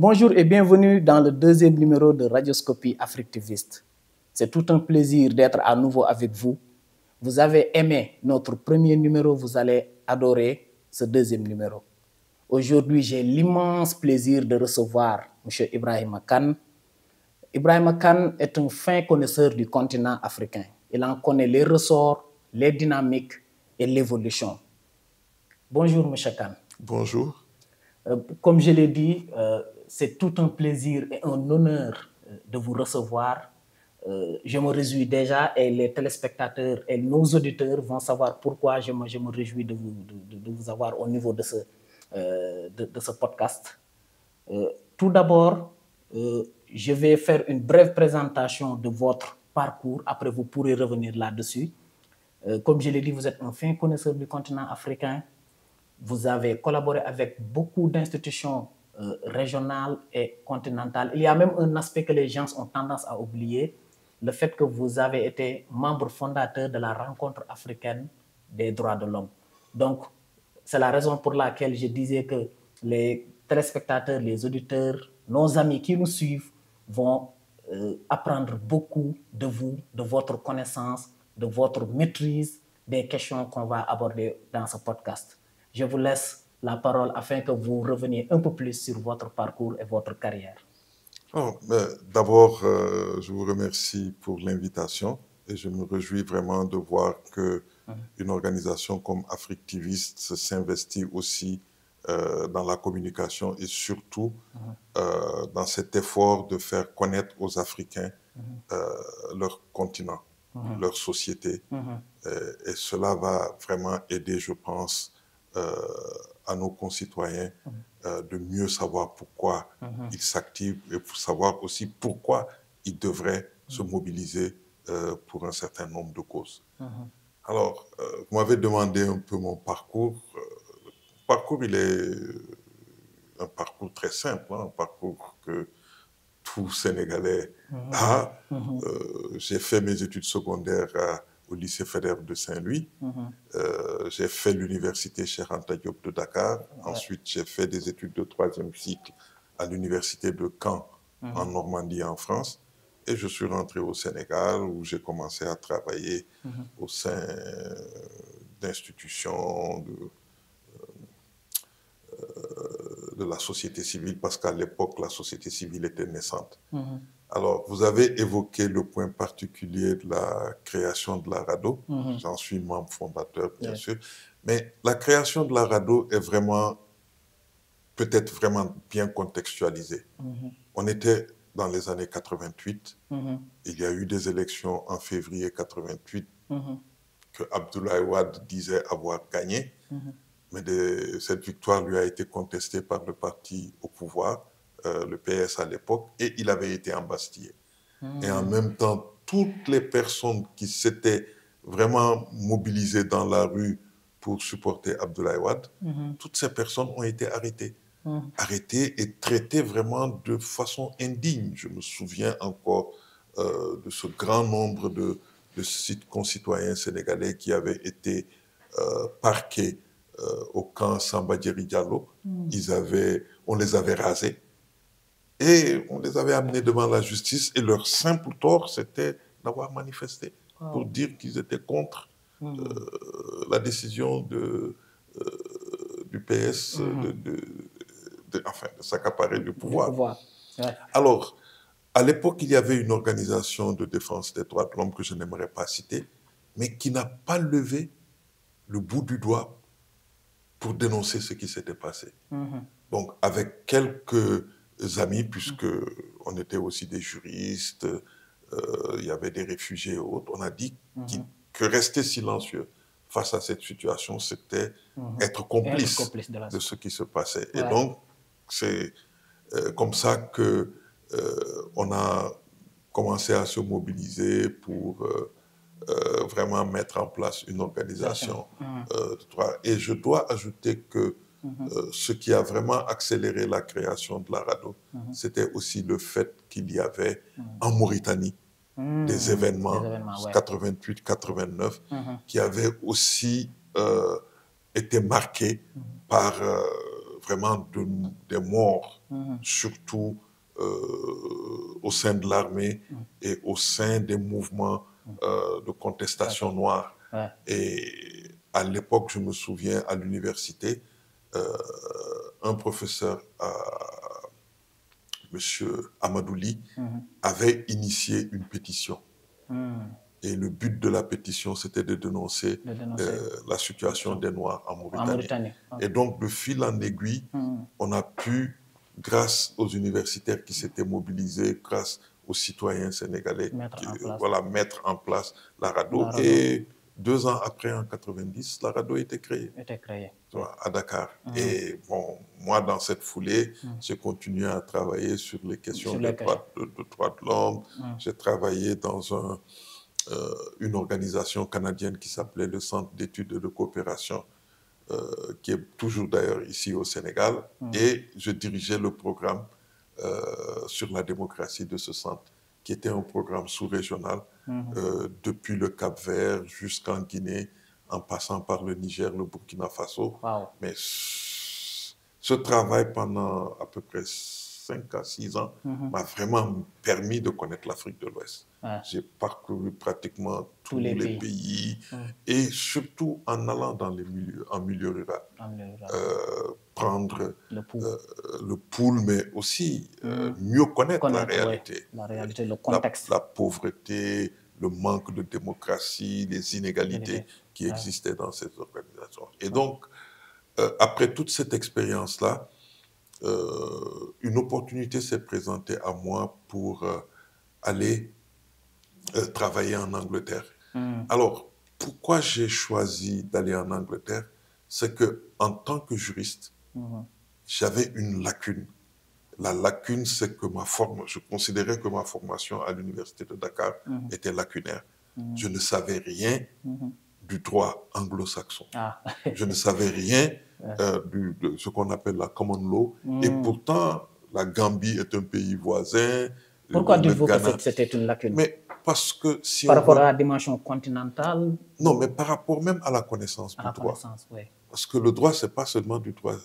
Bonjour et bienvenue dans le deuxième numéro de Radioscopie Africtiviste. C'est tout un plaisir d'être à nouveau avec vous. Vous avez aimé notre premier numéro, vous allez adorer ce deuxième numéro. Aujourd'hui, j'ai l'immense plaisir de recevoir M. Ibrahima Kane. Ibrahima Kane est un fin connaisseur du continent africain. Il en connaît les ressorts, les dynamiques et l'évolution. Bonjour, M. Kane. Bonjour. Comme je l'ai dit, c'est tout un plaisir et un honneur de vous recevoir. Je me réjouis déjà et les téléspectateurs et nos auditeurs vont savoir pourquoi je me réjouis de vous avoir au niveau de ce podcast. Tout d'abord, je vais faire une brève présentation de votre parcours. Après, vous pourrez revenir là-dessus. Comme je l'ai dit, vous êtes un fin connaisseur du continent africain. Vous avez collaboré avec beaucoup d'institutions régionales et continentales. Il y a même un aspect que les gens ont tendance à oublier, le fait que vous avez été membre fondateur de la Rencontre africaine des droits de l'homme. Donc, c'est la raison pour laquelle je disais que les téléspectateurs, les auditeurs, nos amis qui nous suivent vont apprendre beaucoup de vous, de votre connaissance, de votre maîtrise des questions qu'on va aborder dans ce podcast. Je vous laisse la parole afin que vous reveniez un peu plus sur votre parcours et votre carrière. D'abord, je vous remercie pour l'invitation et je me réjouis vraiment de voir qu'une organisation comme Africtiviste s'investit aussi dans la communication et surtout dans cet effort de faire connaître aux Africains leur continent, leur société. Et cela va vraiment aider, je pense, à nos concitoyens de mieux savoir pourquoi ils s'activent et pour savoir aussi pourquoi ils devraient se mobiliser pour un certain nombre de causes. Alors, vous m'avez demandé un peu mon parcours. Le parcours, il est un parcours très simple, un parcours que tout Sénégalais a. J'ai fait mes études secondaires au lycée fédéral de Saint-Louis. J'ai fait l'université Cheikh Anta Diop de Dakar. Ensuite, j'ai fait des études de troisième cycle à l'université de Caen, en Normandie, en France. Et je suis rentré au Sénégal où j'ai commencé à travailler au sein d'institutions de la société civile, parce qu'à l'époque, la société civile était naissante. Alors, vous avez évoqué le point particulier de la création de la RADDHO. J'en suis membre fondateur, bien sûr. Mais la création de la RADDHO est vraiment, peut-être vraiment bien contextualisée. On était dans les années 88. Il y a eu des élections en février 88 que Abdoulaye Wade disait avoir gagné. Mais cette victoire lui a été contestée par le parti au pouvoir, le PS à l'époque, et il avait été embastillé. Et en même temps, toutes les personnes qui s'étaient vraiment mobilisées dans la rue pour supporter Abdoulaye Wade, toutes ces personnes ont été arrêtées. Arrêtées et traitées vraiment de façon indigne. Je me souviens encore de ce grand nombre de concitoyens sénégalais qui avaient été parqués au camp Samba Diéry Diallo. On les avait rasés et on les avait amenés devant la justice et leur simple tort, c'était d'avoir manifesté pour dire qu'ils étaient contre la décision du PS de s'accaparer du pouvoir. Alors, à l'époque, il y avait une organisation de défense des droits de l'homme que je n'aimerais pas citer, mais qui n'a pas levé le bout du doigt pour dénoncer ce qui s'était passé. Donc, avec quelques amis, puisque on était aussi des juristes, il y avait des réfugiés et autres, on a dit que rester silencieux face à cette situation, c'était être complice de ce qui se passait. Et donc, c'est comme ça que on a commencé à se mobiliser pour vraiment mettre en place une organisation de droit. Et je dois ajouter que ce qui a vraiment accéléré la création de la RADDHO, c'était aussi le fait qu'il y avait en Mauritanie des événements 88-89 qui avaient aussi été marqués par vraiment des morts, surtout au sein de l'armée et au sein des mouvements de contestation noire. Ouais. Et à l'époque, je me souviens, à l'université, un professeur, M. Amadouli, avait initié une pétition. Et le but de la pétition, c'était de dénoncer la situation des Noirs en Mauritanie. Et donc, de fil en aiguille, on a pu, grâce aux universitaires qui s'étaient mobilisés, grâce aux citoyens sénégalais, mettre en place la RADDHO. Et 2 ans après, en 90, la RADDHO était créée. À Dakar. Et bon, moi, dans cette foulée, j'ai continué à travailler sur les questions de droits de l'homme. J'ai travaillé dans une organisation canadienne qui s'appelait le Centre d'études et de coopération, qui est toujours d'ailleurs ici au Sénégal. Et je dirigeais le programme sur la démocratie de ce centre, qui était un programme sous-régional, depuis le Cap-Vert jusqu'en Guinée, en passant par le Niger, le Burkina Faso. Mais ce travail pendant à peu près 5 à 6 ans m'a vraiment permis de connaître l'Afrique de l'Ouest. J'ai parcouru pratiquement tous les pays et surtout en allant dans en milieu rural. Prendre le pouls, mais aussi mieux connaître la réalité. La réalité, le contexte. La pauvreté, le manque de démocratie, les inégalités qui existaient dans ces organisations. Et donc, après toute cette expérience-là, une opportunité s'est présentée à moi pour aller travailler en Angleterre. Alors, pourquoi j'ai choisi d'aller en Angleterre? C'est que, en tant que juriste, j'avais une lacune. La lacune, c'est que je considérais que ma formation à l'université de Dakar était lacunaire. Je ne savais rien du droit anglo-saxon. Je ne savais rien de ce qu'on appelle la common law. Et pourtant, la Gambie est un pays voisin. Pourquoi dites-vous que c'était une lacune? Mais parce que si par rapport à la dimension continentale? Non, mais par rapport même à la connaissance du droit. Parce que le droit, ce n'est pas seulement du droit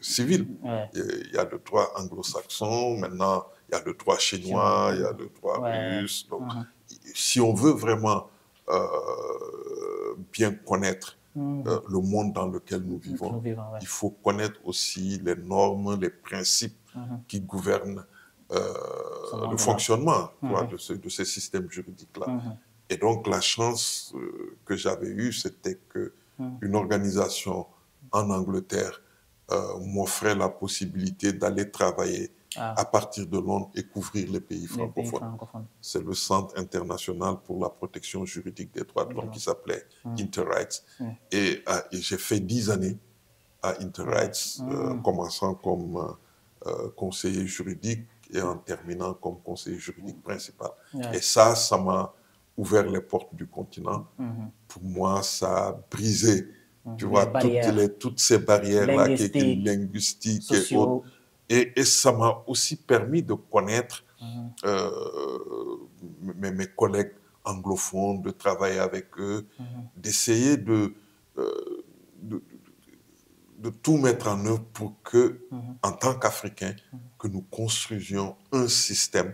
civil. Il y a le droit anglo-saxon, maintenant, il y a le droit chinois, il y a le droit russe. Donc, si on veut vraiment bien connaître le monde dans lequel nous vivons, il faut connaître aussi les normes, les principes qui gouvernent le fonctionnement de ces systèmes juridiques-là. Et donc, la chance que j'avais eue, c'était qu'une organisation en Angleterre m'offrait la possibilité d'aller travailler à partir de Londres et couvrir les pays francophones. C'est le Centre international pour la protection juridique des droits de l'homme qui s'appelait Interrights. Et j'ai fait 10 années à Interrights, commençant comme conseiller juridique et en terminant comme conseiller juridique principal. Et ça m'a ouvert les portes du continent. Pour moi, ça a brisé, tu vois, toutes ces barrières-là qui étaient linguistiques et autres. Et ça m'a aussi permis de connaître mes collègues anglophones, de travailler avec eux, d'essayer de tout mettre en œuvre pour que, en tant qu'Africains, que nous construisions un système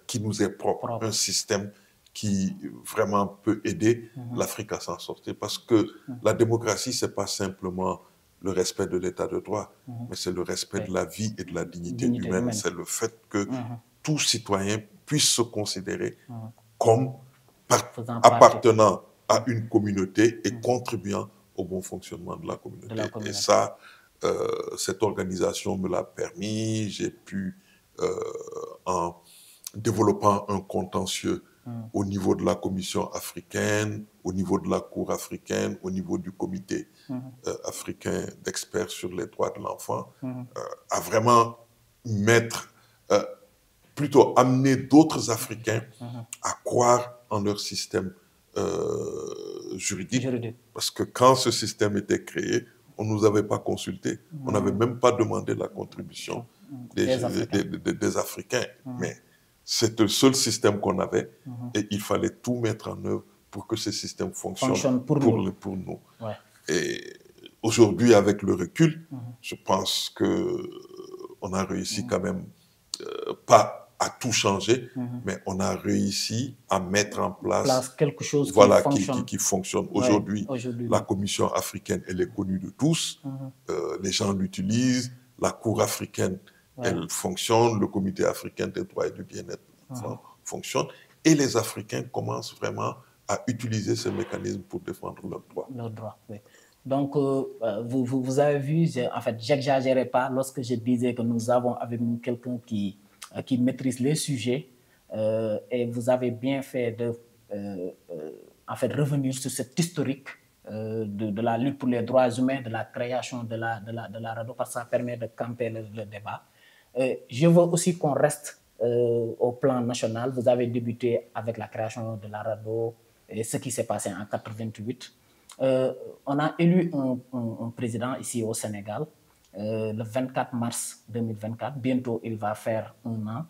qui nous est propre, un système qui vraiment peut aider l'Afrique à s'en sortir. Parce que la démocratie, ce n'est pas simplement le respect de l'état de droit, mais c'est le respect de la vie et de la dignité humaine. C'est le fait que tout citoyen puisse se considérer comme appartenant à une communauté et contribuant au bon fonctionnement de la communauté. Et ça, cette organisation me l'a permis. J'ai pu, en développant un contentieux au niveau de la Commission africaine, au niveau de la Cour africaine, au niveau du Comité africain d'experts sur les droits de l'enfant, à vraiment plutôt amener d'autres Africains à croire en leur système juridique. Parce que quand ce système était créé, on ne nous avait pas consultés. On n'avait même pas demandé la contribution des Africains. Mais c'est le seul système qu'on avait et il fallait tout mettre en œuvre pour que ce système fonctionne pour nous. Et aujourd'hui, avec le recul, je pense qu'on a réussi quand même, pas à tout changer, mais on a réussi à mettre en place quelque chose voilà, qui fonctionne. Ouais, Aujourd'hui, aujourd'hui, la Commission africaine, elle est connue de tous. Les gens l'utilisent. La Cour africaine, elle fonctionne. Le Comité africain des droits et du bien-être fonctionne. Et les Africains commencent vraiment à utiliser ce mécanisme pour défendre leurs droits. Leurs droits, oui. Donc, vous avez vu, en fait, j'exagérais pas lorsque je disais que nous avons avec nous quelqu'un qui maîtrise les sujets et vous avez bien fait de en fait, revenir sur cet historique de la lutte pour les droits humains, de la création de la RADDHO, parce que ça permet de camper le débat. Je veux aussi qu'on reste au plan national. Vous avez débuté avec la création de la RADDHO et ce qui s'est passé en 1988. On a élu un président ici au Sénégal le 24 mars 2024. Bientôt, il va faire un an.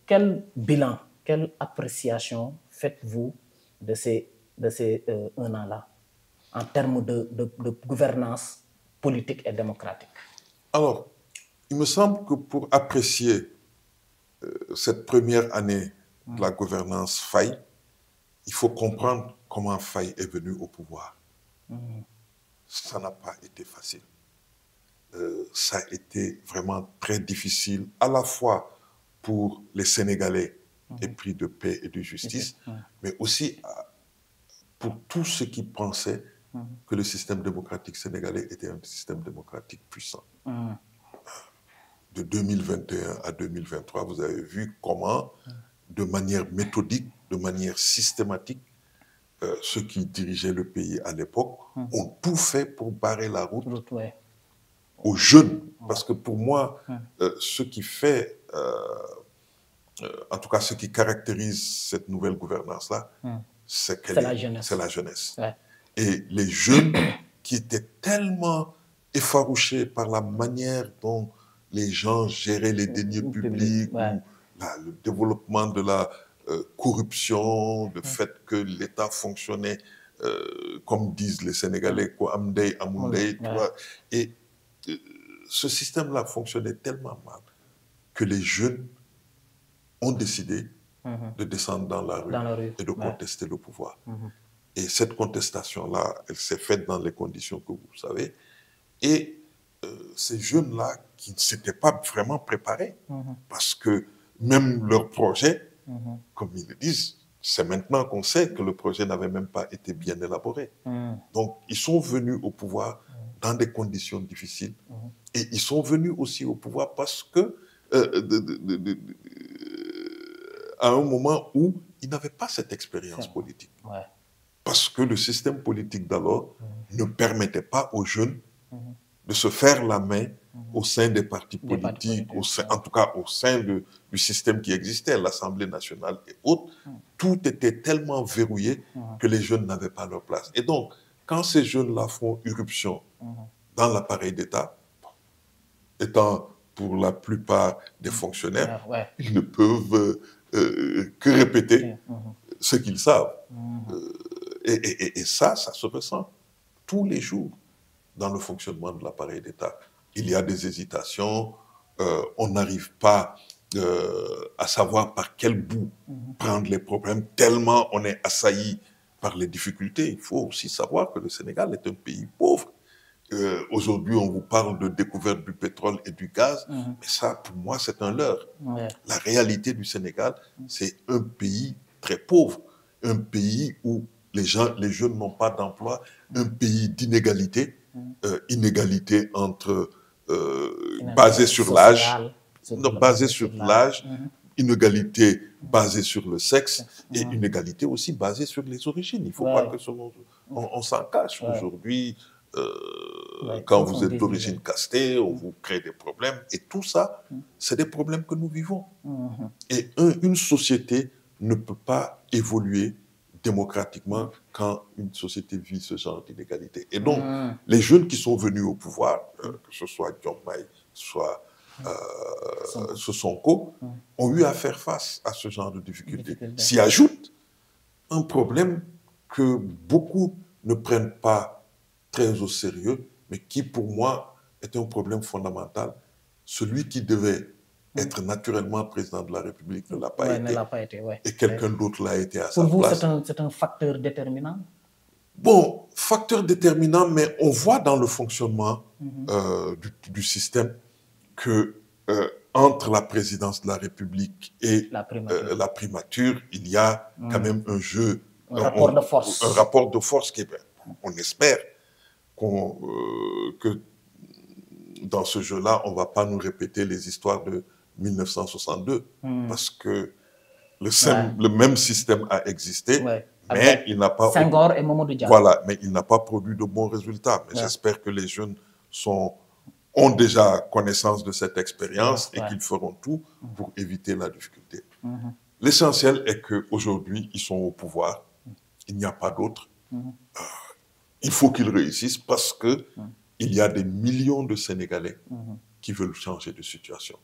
Quel bilan, quelle appréciation faites-vous de ces un an-là en termes de gouvernance politique et démocratique? Alors, il me semble que pour apprécier cette première année de la gouvernance Faye, il faut comprendre comment Faye est venu au pouvoir. Ça n'a pas été facile. Ça a été vraiment très difficile, à la fois pour les Sénégalais épris de paix et de justice, mais aussi pour tous ceux qui pensaient que le système démocratique sénégalais était un système démocratique puissant. De 2021 à 2023, vous avez vu comment, de manière méthodique, de manière systématique, ceux qui dirigeaient le pays à l'époque ont tout fait pour barrer la route aux jeunes. Parce que pour moi, ce qui fait, en tout cas ce qui caractérise cette nouvelle gouvernance-là, c'est la jeunesse. C'est la jeunesse. Et les jeunes qui étaient tellement effarouchés par la manière dont les gens géraient les deniers publics, le développement de la corruption, le fait que l'État fonctionnait, comme disent les Sénégalais, et ce système-là fonctionnait tellement mal que les jeunes ont décidé de descendre dans la rue et de contester le pouvoir. Et cette contestation-là, elle s'est faite dans les conditions que vous savez. Et ces jeunes-là qui ne s'étaient pas vraiment préparés, parce que même leur projet, comme ils le disent, c'est maintenant qu'on sait que le projet n'avait même pas été bien élaboré. Donc, ils sont venus au pouvoir dans des conditions difficiles. Et ils sont venus aussi au pouvoir parce que, à un moment où ils n'avaient pas cette expérience politique. Parce que le système politique d'alors ne permettait pas aux jeunes de se faire la main au sein des partis politiques, en tout cas au sein du système qui existait, l'Assemblée nationale et autres. Tout était tellement verrouillé que les jeunes n'avaient pas leur place. Et donc, quand ces jeunes-là font irruption dans l'appareil d'État, étant pour la plupart des fonctionnaires, ils ne peuvent que répéter ce qu'ils savent. Et ça se ressent tous les jours dans le fonctionnement de l'appareil d'État. Il y a des hésitations, on n'arrive pas à savoir par quel bout prendre les problèmes, tellement on est assailli par les difficultés. Il faut aussi savoir que le Sénégal est un pays pauvre. Aujourd'hui, on vous parle de découverte du pétrole et du gaz, mais ça, pour moi, c'est un leurre. La réalité du Sénégal, c'est un pays très pauvre, un pays où les jeunes n'ont pas d'emploi, un pays d'inégalité, inégalité entre basée sur l'âge, inégalité basée sur le sexe et inégalité aussi basée sur les origines. Il ne faut pas que on s'en cache. Aujourd'hui, quand vous êtes d'origine castée, on vous crée des problèmes. Et tout ça, c'est des problèmes que nous vivons. Et une société ne peut pas évoluer démocratiquement quand une société vit ce genre d'inégalité. Et donc, les jeunes qui sont venus au pouvoir, que ce soit Diomaye, soit Sonko, ont eu à faire face à ce genre de difficultés. S'y ajoute un problème que beaucoup ne prennent pas très au sérieux, mais qui pour moi est un problème fondamental. Celui qui devait être naturellement président de la République ne l'a pas Ouais, été, ne l'a pas été, ouais. et quelqu'un d'autre l'a été à Pour sa vous, place. c'est un facteur déterminant? Bon, facteur déterminant, mais on voit dans le fonctionnement du système que entre la présidence de la République et la primature, il y a quand même un jeu, un rapport de force. Un rapport de force qui, on espère que dans ce jeu-là, on ne va pas nous répéter les histoires de 1962, parce que le même système a existé, mais il n'a pas... Senghor et Mamadou Dia. Voilà, mais il n'a pas produit de bons résultats. Mais j'espère que les jeunes ont déjà connaissance de cette expérience et qu'ils feront tout pour éviter la difficulté. L'essentiel est qu'aujourd'hui, ils sont au pouvoir. Il n'y a pas d'autre. Il faut qu'ils réussissent parce qu'il y a des millions de Sénégalais qui veulent changer de situation.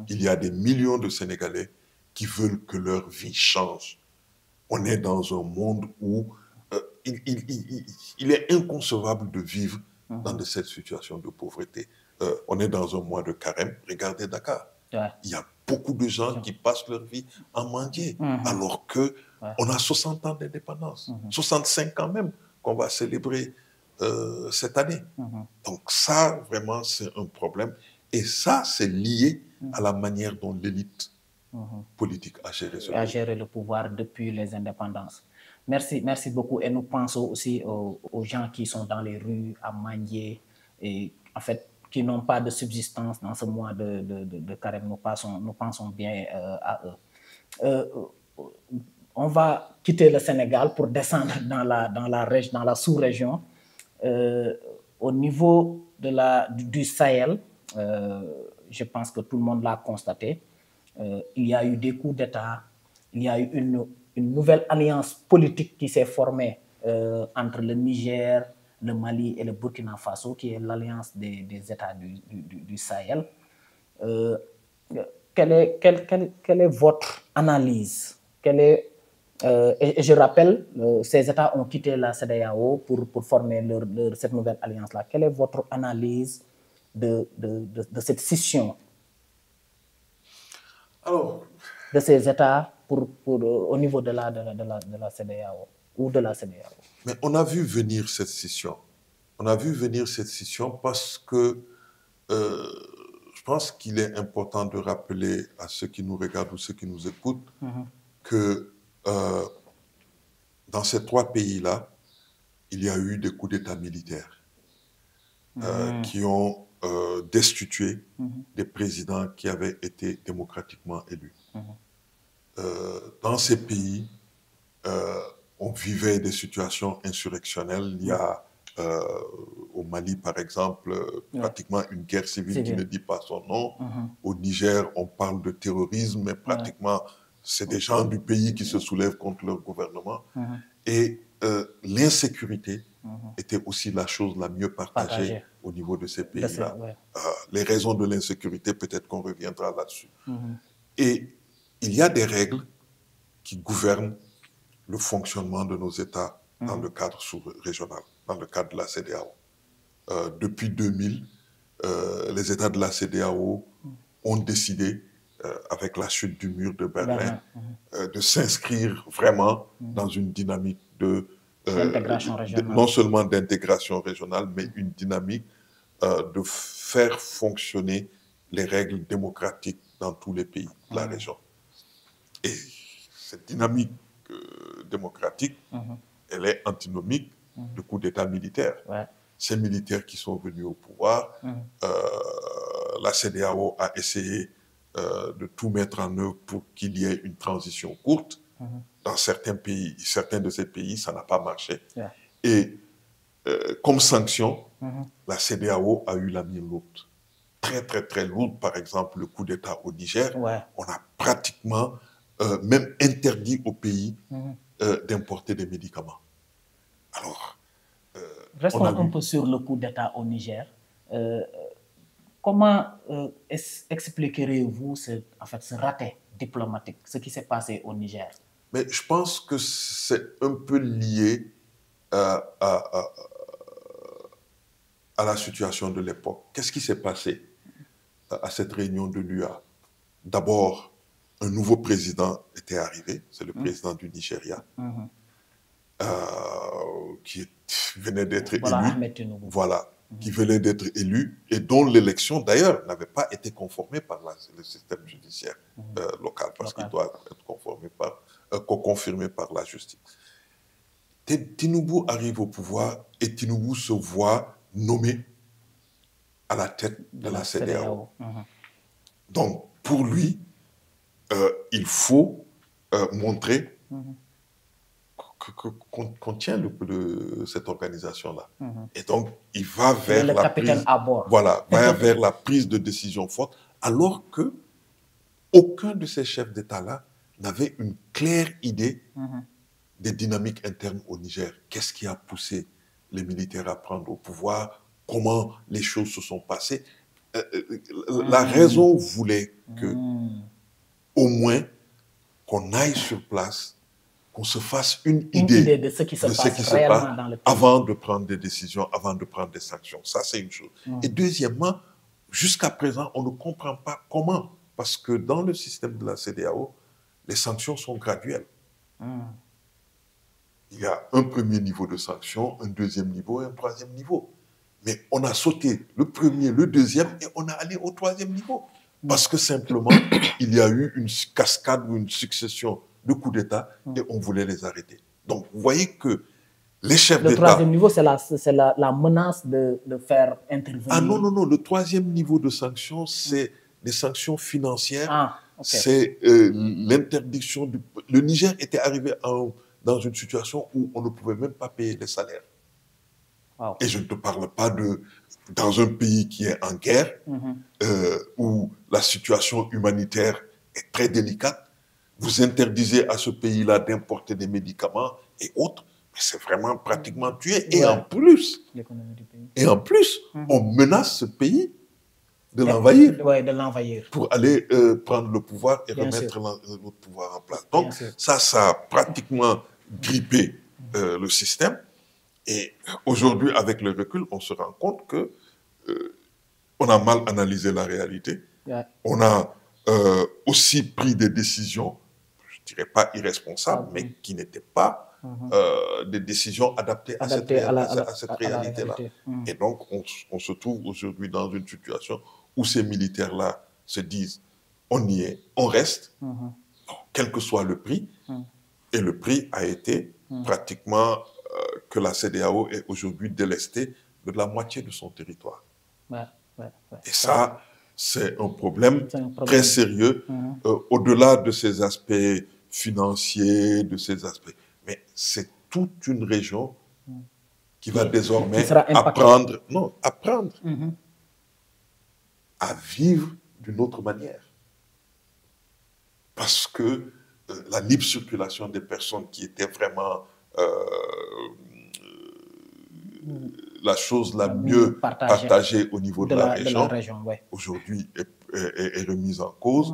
Il y a des millions de Sénégalais qui veulent que leur vie change. On est dans un monde où il est inconcevable de vivre dans cette situation de pauvreté. On est dans un mois de carême. Regardez Dakar. Il y a beaucoup de gens qui passent leur vie à mendier, alors qu'on a 60 ans d'indépendance, 65 ans même, qu'on va célébrer cette année. Donc ça, vraiment, c'est un problème. Et ça, c'est lié à la manière dont l'élite politique a géré le pouvoir depuis les indépendances. Merci beaucoup. Et nous pensons aussi aux gens qui sont dans les rues à mendier et en fait qui n'ont pas de subsistance dans ce mois de carême. Nous pensons bien à eux. On va quitter le Sénégal pour descendre dans la sous-région. Au niveau du Sahel, je pense que tout le monde l'a constaté. Il y a eu des coups d'État, il y a eu une nouvelle alliance politique qui s'est formée entre le Niger, le Mali et le Burkina Faso, qui est l'alliance des États du Sahel. Quelle est votre analyse? Et je rappelle, ces États ont quitté la CEDEAO pour former cette nouvelle alliance-là. Quelle est votre analyse de cette scission de ces États au niveau de la CEDEAO ou de la CEDEAO? Mais on a vu venir cette scission. On a vu venir cette scission parce que je pense qu'il est important de rappeler à ceux qui nous regardent ou ceux qui nous écoutent que dans ces trois pays-là, il y a eu des coups d'État militaires qui ont destitué des présidents qui avaient été démocratiquement élus. Dans ces pays, on vivait des situations insurrectionnelles. Il y a au Mali, par exemple, pratiquement une guerre civile qui ne dit pas son nom. Au Niger, on parle de terrorisme, mais pratiquement, c'est des gens du pays qui se soulèvent contre leur gouvernement. Et l'insécurité était aussi la chose la mieux partagée au niveau de ces pays-là. Les raisons de l'insécurité, peut-être qu'on reviendra là-dessus. Et il y a des règles qui gouvernent le fonctionnement de nos États dans le cadre sous-régional, dans le cadre de la CEDEAO. Depuis 2000, les États de la CEDEAO ont décidé, avec la chute du mur de Berlin, de s'inscrire vraiment dans une dynamique non seulement d'intégration régionale, mais une dynamique de faire fonctionner les règles démocratiques dans tous les pays de la région. Et cette dynamique démocratique, elle est antinomique du coup d'État militaire. Ces militaires qui sont venus au pouvoir, la CEDEAO a essayé de tout mettre en œuvre pour qu'il y ait une transition courte. Dans certains pays, certains de ces pays, ça n'a pas marché. Et comme sanction, la CEDEAO a eu la main lourde. Très, très, très lourde. Par exemple, le coup d'État au Niger, on a pratiquement même interdit au pays d'importer des médicaments. Alors, restons un peu sur le coup d'État au Niger. Comment expliquerez-vous ce raté diplomatique, ce qui s'est passé au Niger? Mais je pense que c'est un peu lié à la situation de l'époque. Qu'est-ce qui s'est passé à cette réunion de l'UA? D'abord, un nouveau président était arrivé, c'est le président du Nigeria, qui venait d'être élu. Voilà, qui venait d'être élu et dont l'élection, d'ailleurs, n'avait pas été conformée par le système judiciaire local, parce qu'il doit être confirmé par la justice. Tinubu arrive au pouvoir et Tinubu se voit nommé à la tête de la CEDEAO. Donc, pour lui, il faut montrer qu'on tient cette organisation-là. Et donc, il va vers la prise, voilà, va vers la prise de décision forte, alors que aucun de ces chefs d'État-là n'avait une claire idée des dynamiques internes au Niger. Qu'est-ce qui a poussé les militaires à prendre au pouvoir? Comment les choses se sont passées? La raison voulait que, au moins, qu'on aille sur place, qu'on se fasse une idée de ce qui se passe réellement dans le pays, avant de prendre des décisions, avant de prendre des sanctions. Ça, c'est une chose. Et deuxièmement, jusqu'à présent, on ne comprend pas comment. Parce que dans le système de la CEDEAO, les sanctions sont graduelles. Il y a un premier niveau de sanctions, un deuxième niveau et un troisième niveau. Mais on a sauté le premier, le deuxième et on est allé au troisième niveau. Parce que simplement, il y a eu une cascade ou une succession de coups d'État et on voulait les arrêter. Donc, vous voyez que les chefs d'État... Le troisième niveau, c'est la menace de faire intervenir... Ah non, non, non. Le troisième niveau de sanctions, c'est les sanctions financières. C'est l'interdiction... Le Niger était arrivé dans une situation où on ne pouvait même pas payer les salaires. Et je ne te parle pas dans un pays qui est en guerre, où la situation humanitaire est très délicate. Vous interdisez à ce pays-là d'importer des médicaments et autres, mais c'est vraiment pratiquement tué. Et en plus, on menace ce pays de l'envahir. Pour aller prendre le pouvoir et remettre notre pouvoir en place. Donc ça a pratiquement grippé le système. Et aujourd'hui, avec le recul, on se rend compte que on a mal analysé la réalité. On a aussi pris des décisions, je ne dirais pas irresponsables, mais qui n'étaient pas des décisions adaptées à cette réalité-là. Et donc, on se trouve aujourd'hui dans une situation où ces militaires-là se disent, on y est, on reste, quel que soit le prix. Et le prix a été pratiquement que la CEDEAO est aujourd'hui délestée de la moitié de son territoire. Et ça, c'est un problème très sérieux, au-delà de ces aspects financiers, de ces aspects. Mais c'est toute une région qui va désormais apprendre à vivre d'une autre manière. Parce que la libre circulation des personnes qui était vraiment la chose la mieux partagée au niveau de la région aujourd'hui est remise en cause.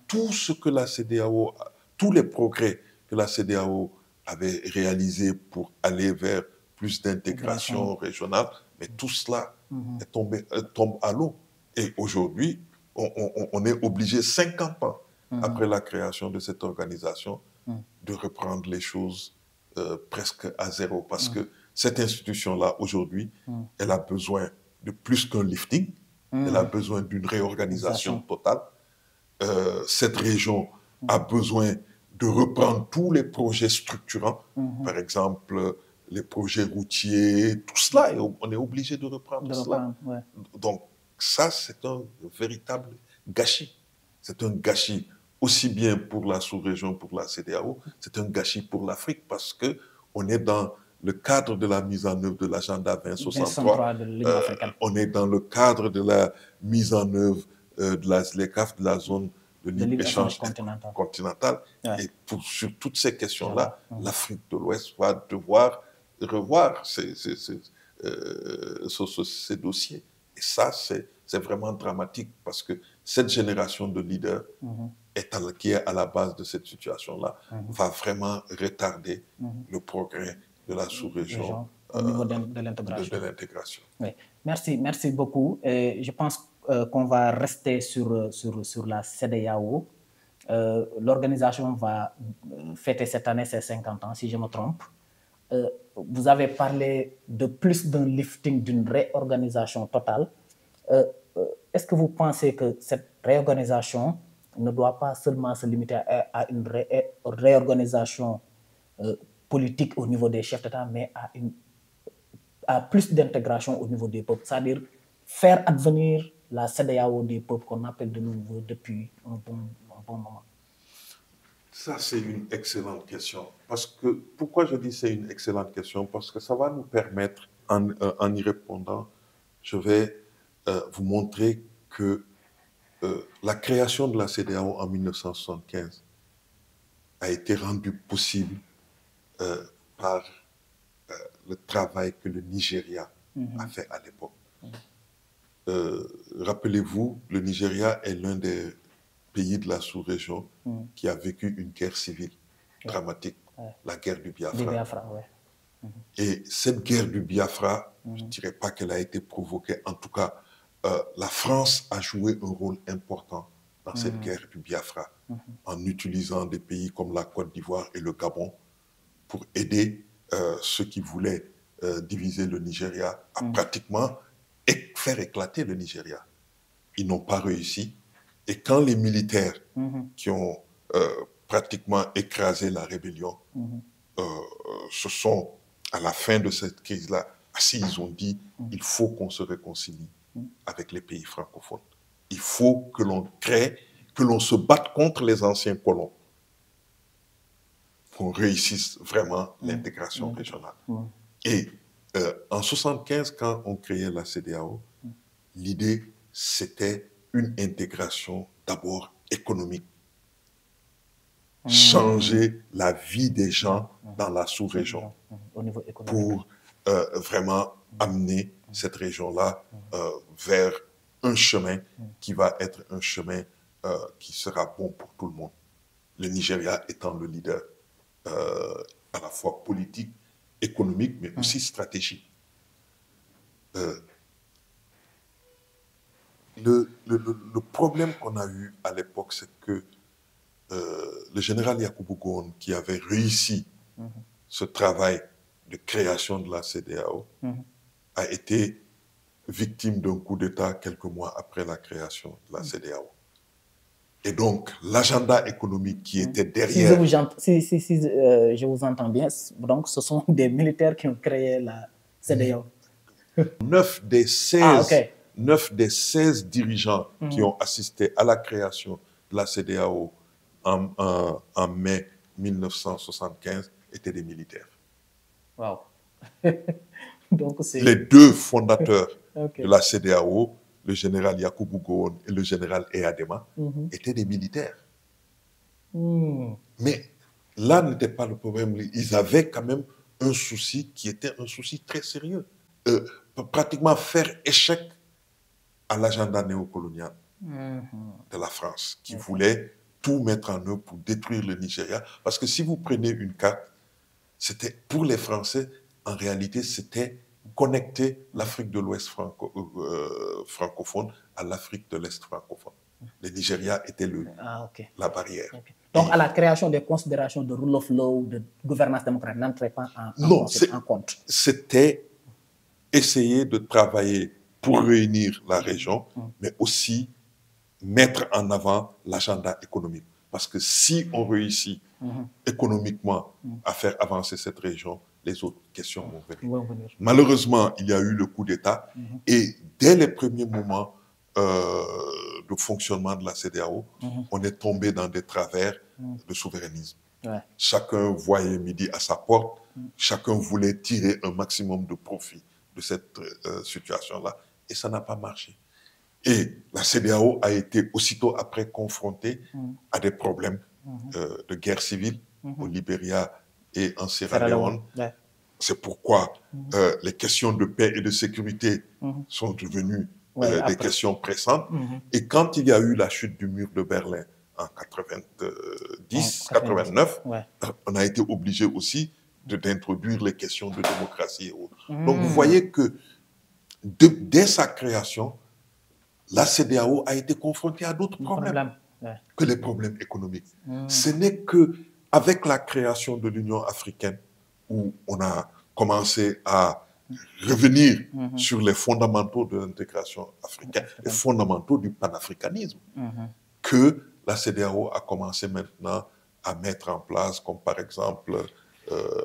Tout ce que la CEDEAO, tous les progrès que la CEDEAO avait réalisés pour aller vers plus d'intégration régionale, mais tout cela tombe à l'eau. Et aujourd'hui, on est obligé, 50 ans après la création de cette organisation, de reprendre les choses presque à zéro. Parce que cette institution-là, aujourd'hui, elle a besoin de plus qu'un lifting, elle a besoin d'une réorganisation totale. Cette région a besoin de reprendre tous les projets structurants, par exemple, les projets routiers, tout cela, et on est obligé de reprendre cela. Donc, ça, c'est un véritable gâchis. C'est un gâchis aussi bien pour la sous-région, pour la CEDEAO, c'est un gâchis pour l'Afrique parce qu'on est dans le cadre de la mise en œuvre de l'agenda 2063. On est dans le cadre de la mise en œuvre de la ZLECAf, de la zone de libre-échange continentale. Et sur toutes ces questions-là, l'Afrique de l'Ouest va devoir revoir ces dossiers. Et ça, c'est vraiment dramatique parce que cette génération de leaders qui est à la base de cette situation-là va vraiment retarder le progrès de la sous-région au niveau de l'intégration. De l'intégration. Oui. Merci beaucoup. Et je pense qu'on va rester sur la CEDEAO. L'organisation va fêter cette année ses 50 ans, si je me trompe. Vous avez parlé de plus d'un lifting, d'une réorganisation totale. Est-ce que vous pensez que cette réorganisation ne doit pas seulement se limiter à une réorganisation politique au niveau des chefs d'État, mais à plus d'intégration au niveau des peuples, c'est-à-dire faire advenir la CEDEAO des peuples qu'on appelle de nouveau depuis un bon moment? Ça, c'est une excellente question. Pourquoi je dis c'est une excellente question? Parce que ça va nous permettre, en y répondant, je vais vous montrer que la création de la CEDEAO en 1975 a été rendue possible par le travail que le Nigeria a fait à l'époque. Rappelez-vous, le Nigeria est l'un des pays de la sous-région qui a vécu une guerre civile dramatique, la guerre du Biafra. Et cette guerre du Biafra, je ne dirais pas qu'elle a été provoquée. En tout cas, la France a joué un rôle important dans cette guerre du Biafra en utilisant des pays comme la Côte d'Ivoire et le Gabon pour aider ceux qui voulaient diviser le Nigeria à pratiquement faire éclater le Nigeria. Ils n'ont pas réussi. Et quand les militaires qui ont pratiquement écrasé la rébellion se sont, à la fin de cette crise-là, assis, ils ont dit il faut qu'on se réconcilie avec les pays francophones. Il faut que l'on crée, que l'on se batte contre les anciens colons, qu'on réussisse vraiment l'intégration régionale. Et en 1975, quand on créait la CEDEAO, l'idée, c'était une intégration d'abord économique. Changer la vie des gens dans la sous-région pour vraiment amener cette région-là vers un chemin qui va être un chemin qui sera bon pour tout le monde. Le Nigeria étant le leader à la fois politique, économique, mais aussi stratégique. Le problème qu'on a eu à l'époque, c'est que le général Yakubu Gowon, qui avait réussi ce travail de création de la CEDEAO, a été victime d'un coup d'État quelques mois après la création de la CEDEAO. Et donc, l'agenda économique qui était derrière... Si je vous entends bien, donc ce sont des militaires qui ont créé la CEDEAO. 9 des 16 dirigeants qui ont assisté à la création de la CEDEAO en mai 1975 étaient des militaires. Wow. Donc, les deux fondateurs de la CEDEAO, le général Yakubu Gowon et le général Eyadema, étaient des militaires. Mais là n'était pas le problème. Ils avaient quand même un souci qui était un souci très sérieux. Pratiquement faire échec à l'agenda néocolonial de la France, qui voulait tout mettre en œuvre pour détruire le Nigeria. Parce que si vous prenez une carte, c'était pour les Français, en réalité, c'était connecter l'Afrique de l'Ouest francophone à l'Afrique de l'Est francophone. Le Nigeria était la barrière. Donc, à la création des considérations de rule of law, de gouvernance démocratique, n'entrait pas en compte. C'était essayer de travailler pour réunir la région, mais aussi mettre en avant l'agenda économique. Parce que si on réussit économiquement à faire avancer cette région, les autres questions vont venir. Malheureusement, il y a eu le coup d'État et dès les premiers moments de fonctionnement de la CEDEAO, on est tombé dans des travers de souverainisme. Chacun voyait midi à sa porte, chacun voulait tirer un maximum de profit de cette situation-là et ça n'a pas marché. Et la CEDEAO a été aussitôt après confrontée à des problèmes de guerre civile au Libéria et en Sierra Leone. C'est pourquoi les questions de paix et de sécurité sont devenues des questions pressantes. Et quand il y a eu la chute du mur de Berlin en 89, on a été obligé aussi d'introduire les questions de démocratie et autres. Donc, vous voyez que dès sa création, la CEDEAO a été confrontée à d'autres problèmes que les problèmes économiques. Ce n'est qu'avec la création de l'Union africaine, où on a commencé à revenir sur les fondamentaux de l'intégration africaine, les fondamentaux du panafricanisme, que la CEDEAO a commencé maintenant à mettre en place, comme par exemple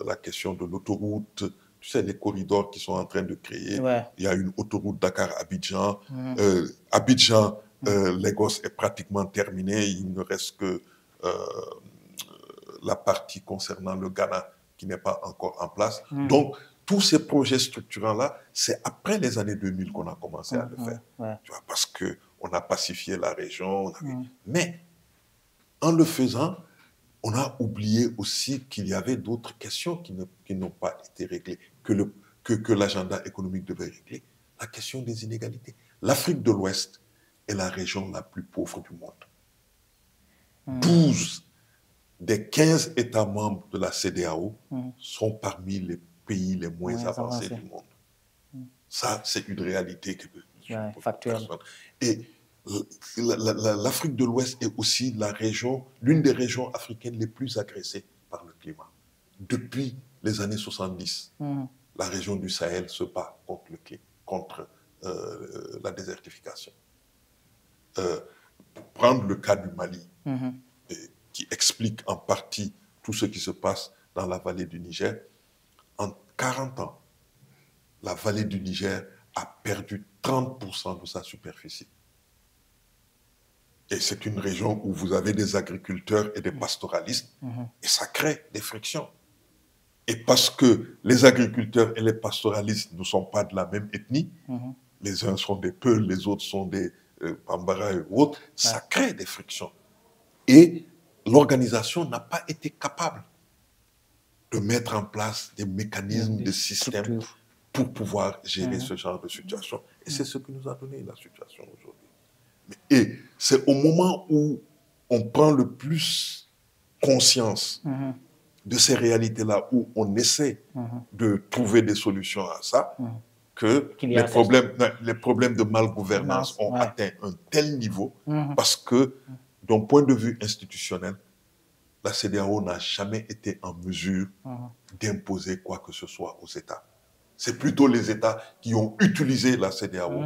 la question de l'autoroute, tu sais, les corridors qui sont en train de créer. Il y a une autoroute Dakar-Abidjan. Lagos est pratiquement terminée. Il ne reste que la partie concernant le Ghana qui n'est pas encore en place. Donc, tous ces projets structurants-là, c'est après les années 2000 qu'on a commencé à le faire. Tu vois, parce qu'on a pacifié la région. Mais, en le faisant, on a oublié aussi qu'il y avait d'autres questions qui n'ont pas été réglées, que l'agenda économique devait régler. La question des inégalités. L'Afrique de l'Ouest est la région la plus pauvre du monde. 12 des 15 États membres de la CEDEAO sont parmi les pays les moins avancés du monde. Ça, c'est une réalité factuelle. Et l'Afrique de l'Ouest est aussi l'une des régions africaines les plus agressées par le climat. Depuis les années 70, la région du Sahel se bat contre la désertification. Pour prendre le cas du Mali, qui explique en partie tout ce qui se passe dans la vallée du Niger, en 40 ans, la vallée du Niger a perdu 30% de sa superficie. Et c'est une région où vous avez des agriculteurs et des pastoralistes, et ça crée des frictions. Et parce que les agriculteurs et les pastoralistes ne sont pas de la même ethnie, les uns sont des Peuls, les autres sont des Bambara et autres, ça crée des frictions. Et l'organisation n'a pas été capable de mettre en place des mécanismes, des systèmes pour pouvoir gérer ce genre de situation. Et c'est ce qui nous a donné la situation aujourd'hui. Et c'est au moment où on prend le plus conscience de ces réalités-là, où on essaie de trouver des solutions à ça, que les problèmes de malgouvernance ont atteint un tel niveau, parce que, d'un point de vue institutionnel, la CEDEAO n'a jamais été en mesure d'imposer quoi que ce soit aux États. C'est plutôt les États qui ont utilisé la CEDEAO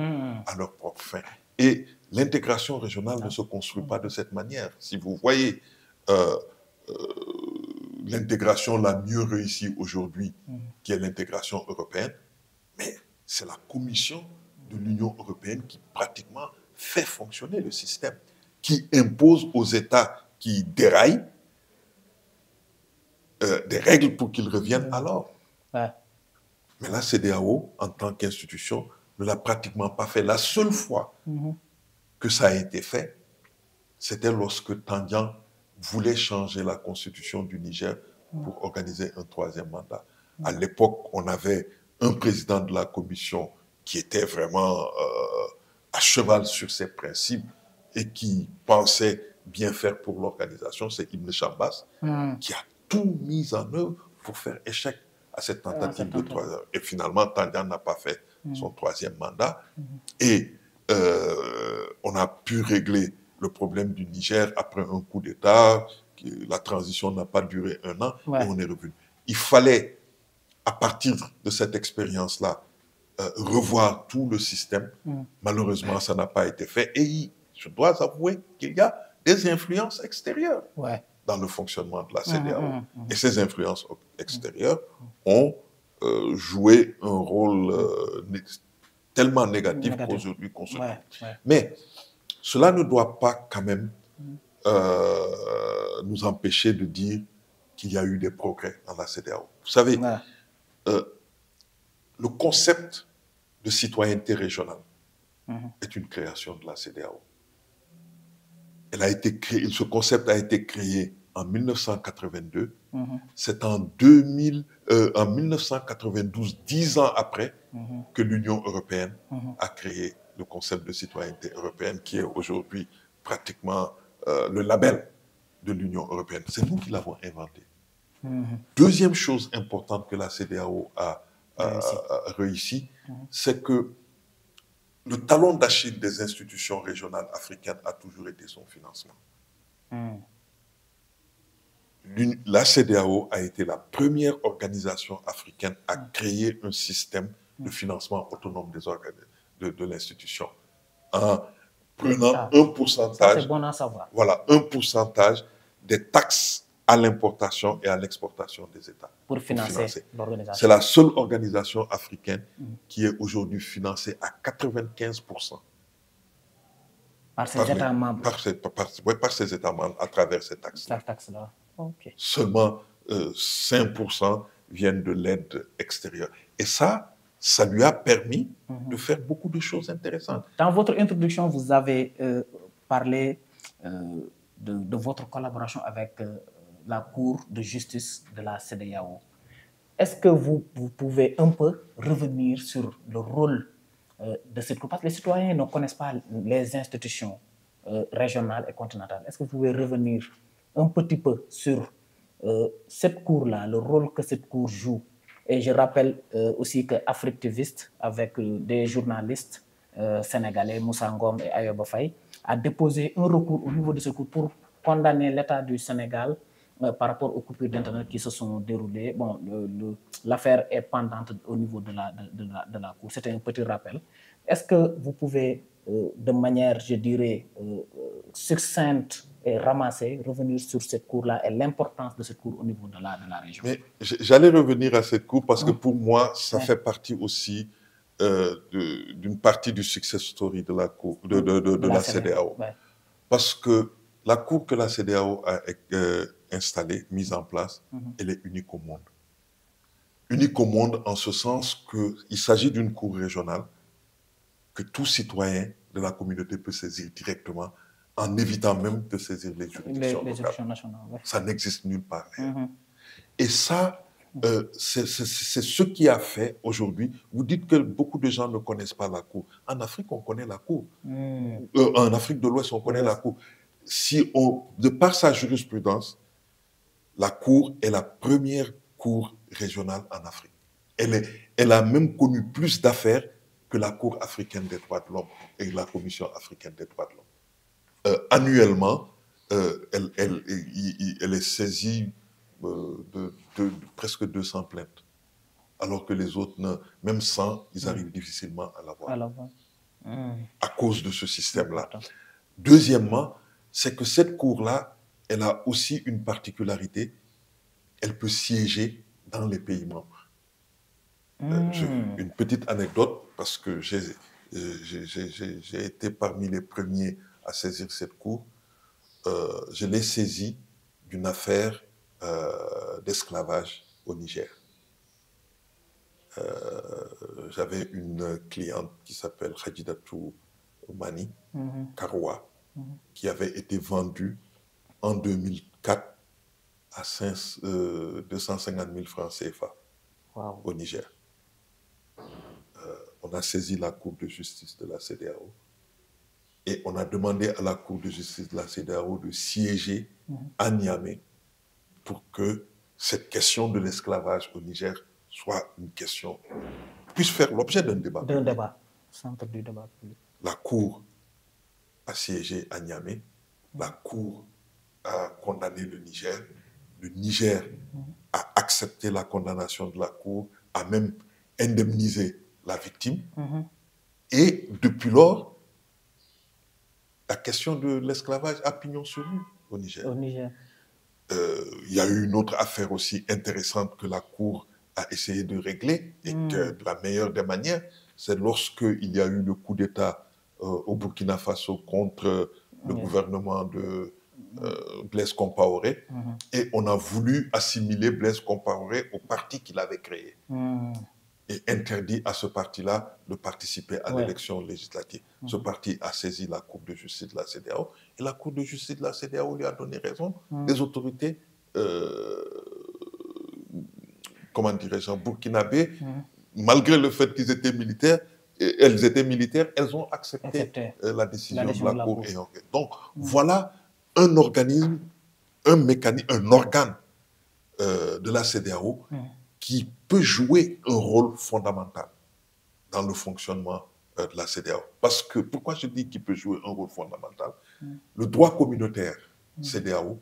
à leur propre fin. Et l'intégration régionale ne se construit pas de cette manière. Si vous voyez l'intégration la mieux réussie aujourd'hui, qui est l'intégration européenne, mais c'est la Commission de l'Union européenne qui pratiquement fait fonctionner le système, qui impose aux États qui déraillent des règles pour qu'ils reviennent à l'ordre. Mais la CEDEAO, en tant qu'institution, ne l'a pratiquement pas fait. La seule fois que ça a été fait, c'était lorsque Tandian voulait changer la constitution du Niger pour organiser un troisième mandat. À l'époque, on avait un président de la commission qui était vraiment à cheval sur ses principes et qui pensait bien faire pour l'organisation, c'est Ibn Chambas, qui a tout mis en œuvre pour faire échec à cette tentative de troisième. Et finalement, Tandian n'a pas fait son troisième mandat. Et on a pu régler le problème du Niger après un coup d'État. La transition n'a pas duré 1 an et on est revenu. Il fallait, à partir de cette expérience-là, revoir tout le système. Malheureusement, ça n'a pas été fait. Et je dois avouer qu'il y a des influences extérieures dans le fonctionnement de la CEDEAO. Et ces influences extérieures ont joué un rôle tellement négatif qu'aujourd'hui qu'on se Mais cela ne doit pas quand même nous empêcher de dire qu'il y a eu des progrès dans la CEDEAO. Vous savez, le concept de citoyenneté régionale est une création de la CEDEAO. Ce concept a été créé en 1982. C'est en 1992, 10 ans après, que l'Union européenne a créé le concept de citoyenneté européenne, qui est aujourd'hui pratiquement le label de l'Union européenne. C'est nous qui l'avons inventé. Deuxième chose importante que la CEDEAO a réussi, c'est que le talon d'Achille des institutions régionales africaines a toujours été son financement. La CEDEAO a été la première organisation africaine à créer un système de financement autonome de l'institution en prenant un pourcentage, c'est bon à savoir. Voilà, un pourcentage des taxes à l'importation et à l'exportation des États. Pour financer l'organisation. C'est la seule organisation africaine qui est aujourd'hui financée à 95% par ses États membres. Par ses États membres à travers ces taxes. Taxes-là. Okay. Seulement 5% viennent de l'aide extérieure. Et ça lui a permis de faire beaucoup de choses intéressantes. Dans votre introduction, vous avez parlé de votre collaboration avec la Cour de justice de la CEDEAO. Est-ce que vous pouvez un peu revenir sur le rôle de cette Cour? Parce que les citoyens ne connaissent pas les institutions régionales et continentales. Est-ce que vous pouvez revenir un petit peu sur cette Cour-là, le rôle que cette Cour joue? Et je rappelle aussi que Africtiviste, avec des journalistes sénégalais, Moussa Ngom et Ayoba Faye, a déposé un recours au niveau de ce cours pour condamner l'État du Sénégal par rapport aux coupures d'Internet qui se sont déroulées. Bon, l'affaire est pendante au niveau de la Cour. C'était un petit rappel. Est-ce que vous pouvez, de manière, je dirais, succincte et ramassée, revenir sur cette Cour-là et l'importance de cette Cour au niveau de la région? Mais j'allais revenir à cette Cour parce que pour moi, ça fait partie aussi d'une partie du success story de la Cour, de la CEDEAO. Ouais. Parce que la Cour que la CEDEAO a installée, mise en place, elle est unique au monde. Unique au monde en ce sens qu'il s'agit d'une Cour régionale que tout citoyen de la communauté peut saisir directement en évitant même de saisir les juridictions nationales. Ouais. Ça n'existe nulle part ailleurs. Et ça, c'est ce qui a fait aujourd'hui. Vous dites que beaucoup de gens ne connaissent pas la Cour. En Afrique, on connaît la Cour. En Afrique de l'Ouest, on connaît la Cour. De par sa jurisprudence, la Cour est la première Cour régionale en Afrique. Elle a même connu plus d'affaires que la Cour africaine des droits de l'homme et la Commission africaine des droits de l'homme. Annuellement, elle est saisie de presque 200 plaintes. Alors que les autres, même 100, ils arrivent difficilement à l'avoir. À cause de ce système-là. Deuxièmement, c'est que cette Cour-là, elle a aussi une particularité. Elle peut siéger dans les pays membres. Une petite anecdote, parce que j'ai été parmi les premiers à saisir cette Cour. Je l'ai saisie d'une affaire d'esclavage au Niger. J'avais une cliente qui s'appelle Khadidatou Mani, Karoua, qui avait été vendue en 2004 à 250 000 francs CFA au Niger. On a saisi la Cour de justice de la CEDEAO et on a demandé à la Cour de justice de la CEDEAO de siéger à Niamey pour que cette question de l'esclavage au Niger soit une question, puisse faire l'objet d'un débat. Centre du débat public. La Cour a siégé à Niamey, la Cour a condamné le Niger. Le Niger a accepté la condamnation de la Cour, a même indemnisé la victime. Et depuis lors, la question de l'esclavage a pignon sur rue au Niger. Il y a eu une autre affaire aussi intéressante que la Cour a essayé de régler, et que de la meilleure des manières, c'est lorsqu'il y a eu le coup d'État au Burkina Faso contre le gouvernement de Blaise Compaoré, et on a voulu assimiler Blaise Compaoré au parti qu'il avait créé, et interdit à ce parti-là de participer à l'élection législative. Ce parti a saisi la Cour de justice de la CEDEAO, et la Cour de justice de la CEDEAO lui a donné raison. Les autorités comment dirais-je, burkinabés, malgré le fait qu'ils étaient militaires, elles ont accepté la décision de la Cour. Donc, voilà un organisme, un mécanisme, un organe de la CEDEAO qui peut jouer un rôle fondamental dans le fonctionnement de la CEDEAO. Parce que, pourquoi je dis qu'il peut jouer un rôle fondamental? Le droit communautaire CEDEAO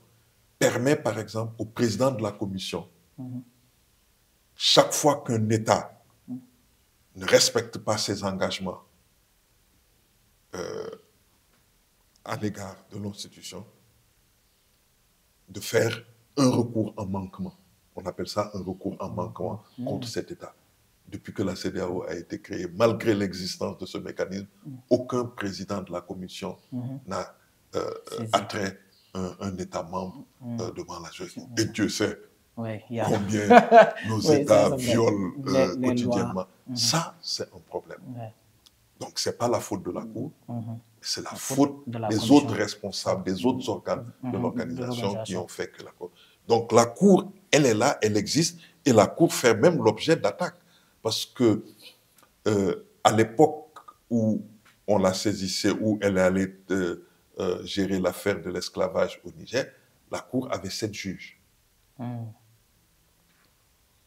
permet, par exemple, au président de la Commission, chaque fois qu'un État ne respecte pas ses engagements à l'égard de l'institution, de faire un recours en manquement. On appelle ça un recours en manquement contre cet État. Depuis que la CEDEAO a été créée, malgré l'existence de ce mécanisme, aucun président de la Commission n'a attrait un État membre devant la justice. Et Dieu sait combien nos États violent quotidiennement. Ça, c'est un problème. Donc, ce n'est pas la faute de la Cour, c'est la faute des autres responsables, des autres organes de l'organisation qui ont fait que la Cour... Donc, la Cour, elle est là, elle existe, et la Cour fait même l'objet d'attaques. Parce que, à l'époque où on la saisissait, où elle allait gérer l'affaire de l'esclavage au Niger, la Cour avait 7 juges.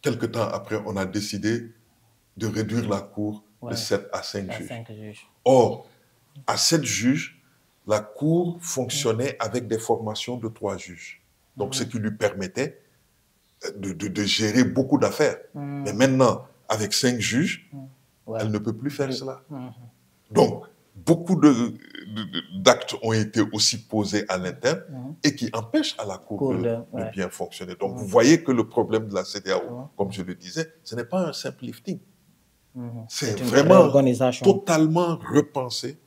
Quelque temps après, on a décidé de réduire la Cour de 7 à 5 juges. Or, à 7 juges, la Cour fonctionnait avec des formations de 3 juges. Donc, ce qui lui permettait de gérer beaucoup d'affaires. Mais maintenant, avec 5 juges, elle ne peut plus faire cela. Donc, beaucoup d'actes ont été aussi posés à l'interne et qui empêchent à la Cour de bien fonctionner. Donc, vous voyez que le problème de la CEDEAO, comme je le disais, ce n'est pas un simple lifting. C'est vraiment totalement repenser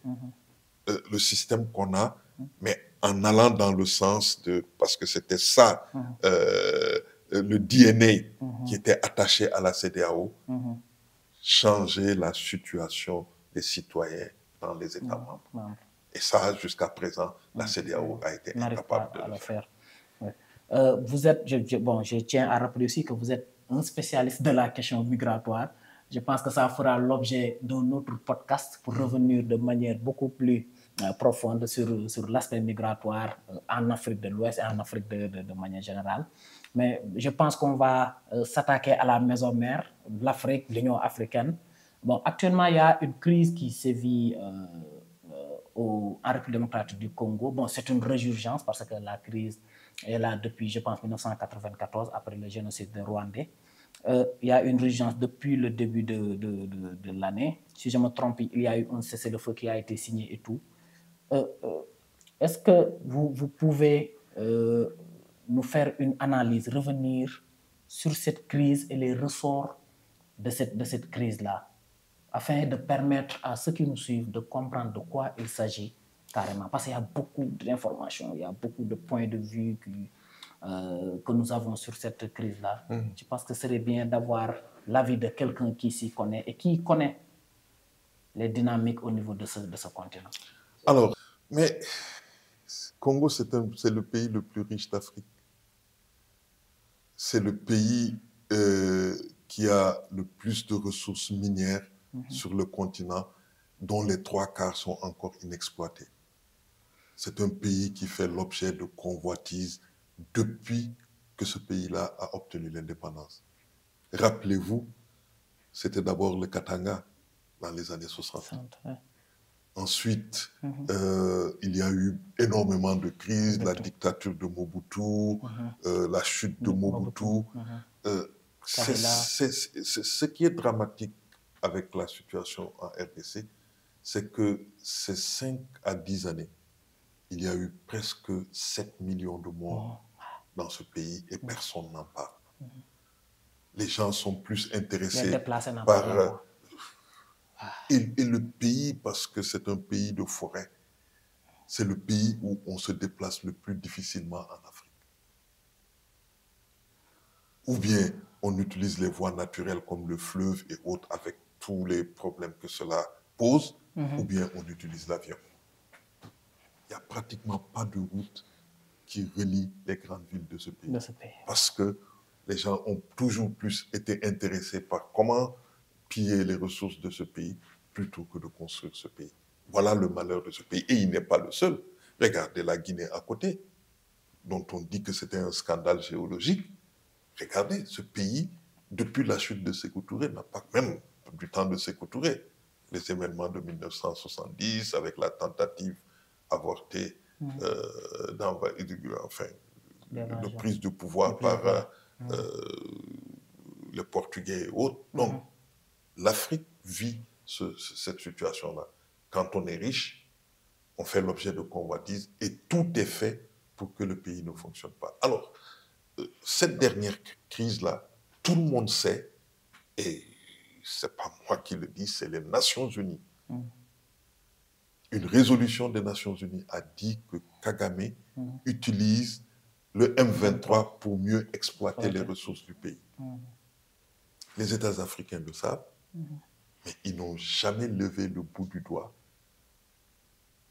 le système qu'on a, mais en allant dans le sens de... Parce que c'était ça, le DNA qui était attaché à la CEDEAO, changer la situation des citoyens dans les États membres. Et ça, jusqu'à présent, la CEDEAO a été incapable de le faire. Vous êtes, je tiens à rappeler aussi que vous êtes un spécialiste de la question migratoire. Je pense que ça fera l'objet d'un autre podcast pour revenir de manière beaucoup plus profonde sur l'aspect migratoire en Afrique de l'Ouest et en Afrique de manière générale. Mais je pense qu'on va s'attaquer à la maison mère, l'Afrique, l'Union africaine. Bon, actuellement, il y a une crise qui sévit en République démocratique du Congo. Bon, c'est une résurgence parce que la crise est là depuis, je pense, 1994, après le génocide de Rwandais. Il y a une résurgence depuis le début de l'année. Si je me trompe, il y a eu un cessez-le-feu qui a été signé et tout. Est-ce que vous pouvez nous faire une analyse, revenir sur cette crise et les ressorts de cette crise-là, afin de permettre à ceux qui nous suivent de comprendre de quoi il s'agit carrément? Parce qu'il y a beaucoup d'informations, il y a beaucoup de points de vue que nous avons sur cette crise-là. Je pense que ce serait bien d'avoir l'avis de quelqu'un qui s'y connaît et qui connaît les dynamiques au niveau de ce continent. Alors, mais Congo, c'est le pays le plus riche d'Afrique. C'est le pays qui a le plus de ressources minières sur le continent, dont les 3/4 sont encore inexploités. C'est un pays qui fait l'objet de convoitises depuis que ce pays-là a obtenu l'indépendance. Rappelez-vous, c'était d'abord le Katanga dans les années 60. Ensuite, il y a eu énormément de crises, la dictature de Mobutu, la chute de Mobutu. Ce qui est dramatique avec la situation en RDC, c'est que ces 5 à 10 années, il y a eu presque 7 millions de morts dans ce pays et personne n'en parle. Les gens sont plus intéressés par... Et le pays, parce que c'est un pays de forêt, c'est le pays où on se déplace le plus difficilement en Afrique. Ou bien on utilise les voies naturelles comme le fleuve et autres avec tous les problèmes que cela pose, ou bien on utilise l'avion. Il n'y a pratiquement pas de route qui relie les grandes villes de ce pays. Parce que les gens ont toujours plus été intéressés par comment piller les ressources de ce pays plutôt que de construire ce pays. Voilà le malheur de ce pays. Et il n'est pas le seul. Regardez la Guinée à côté, dont on dit que c'était un scandale géologique. regardez, ce pays, depuis la chute de Sékou Touré, n'a pas, même du temps de Sékou Touré, les événements de 1970, avec la tentative avortée enfin, de prise de pouvoir par les Portugais et autres. Donc, l'Afrique vit cette situation-là. Quand on est riche, on fait l'objet de convoitises et tout est fait pour que le pays ne fonctionne pas. Alors, cette dernière crise-là, tout le monde sait, et ce n'est pas moi qui le dis, c'est les Nations Unies. Une résolution des Nations Unies a dit que Kagame utilise le M23 pour mieux exploiter les ressources du pays. Les États africains le savent, mais ils n'ont jamais levé le bout du doigt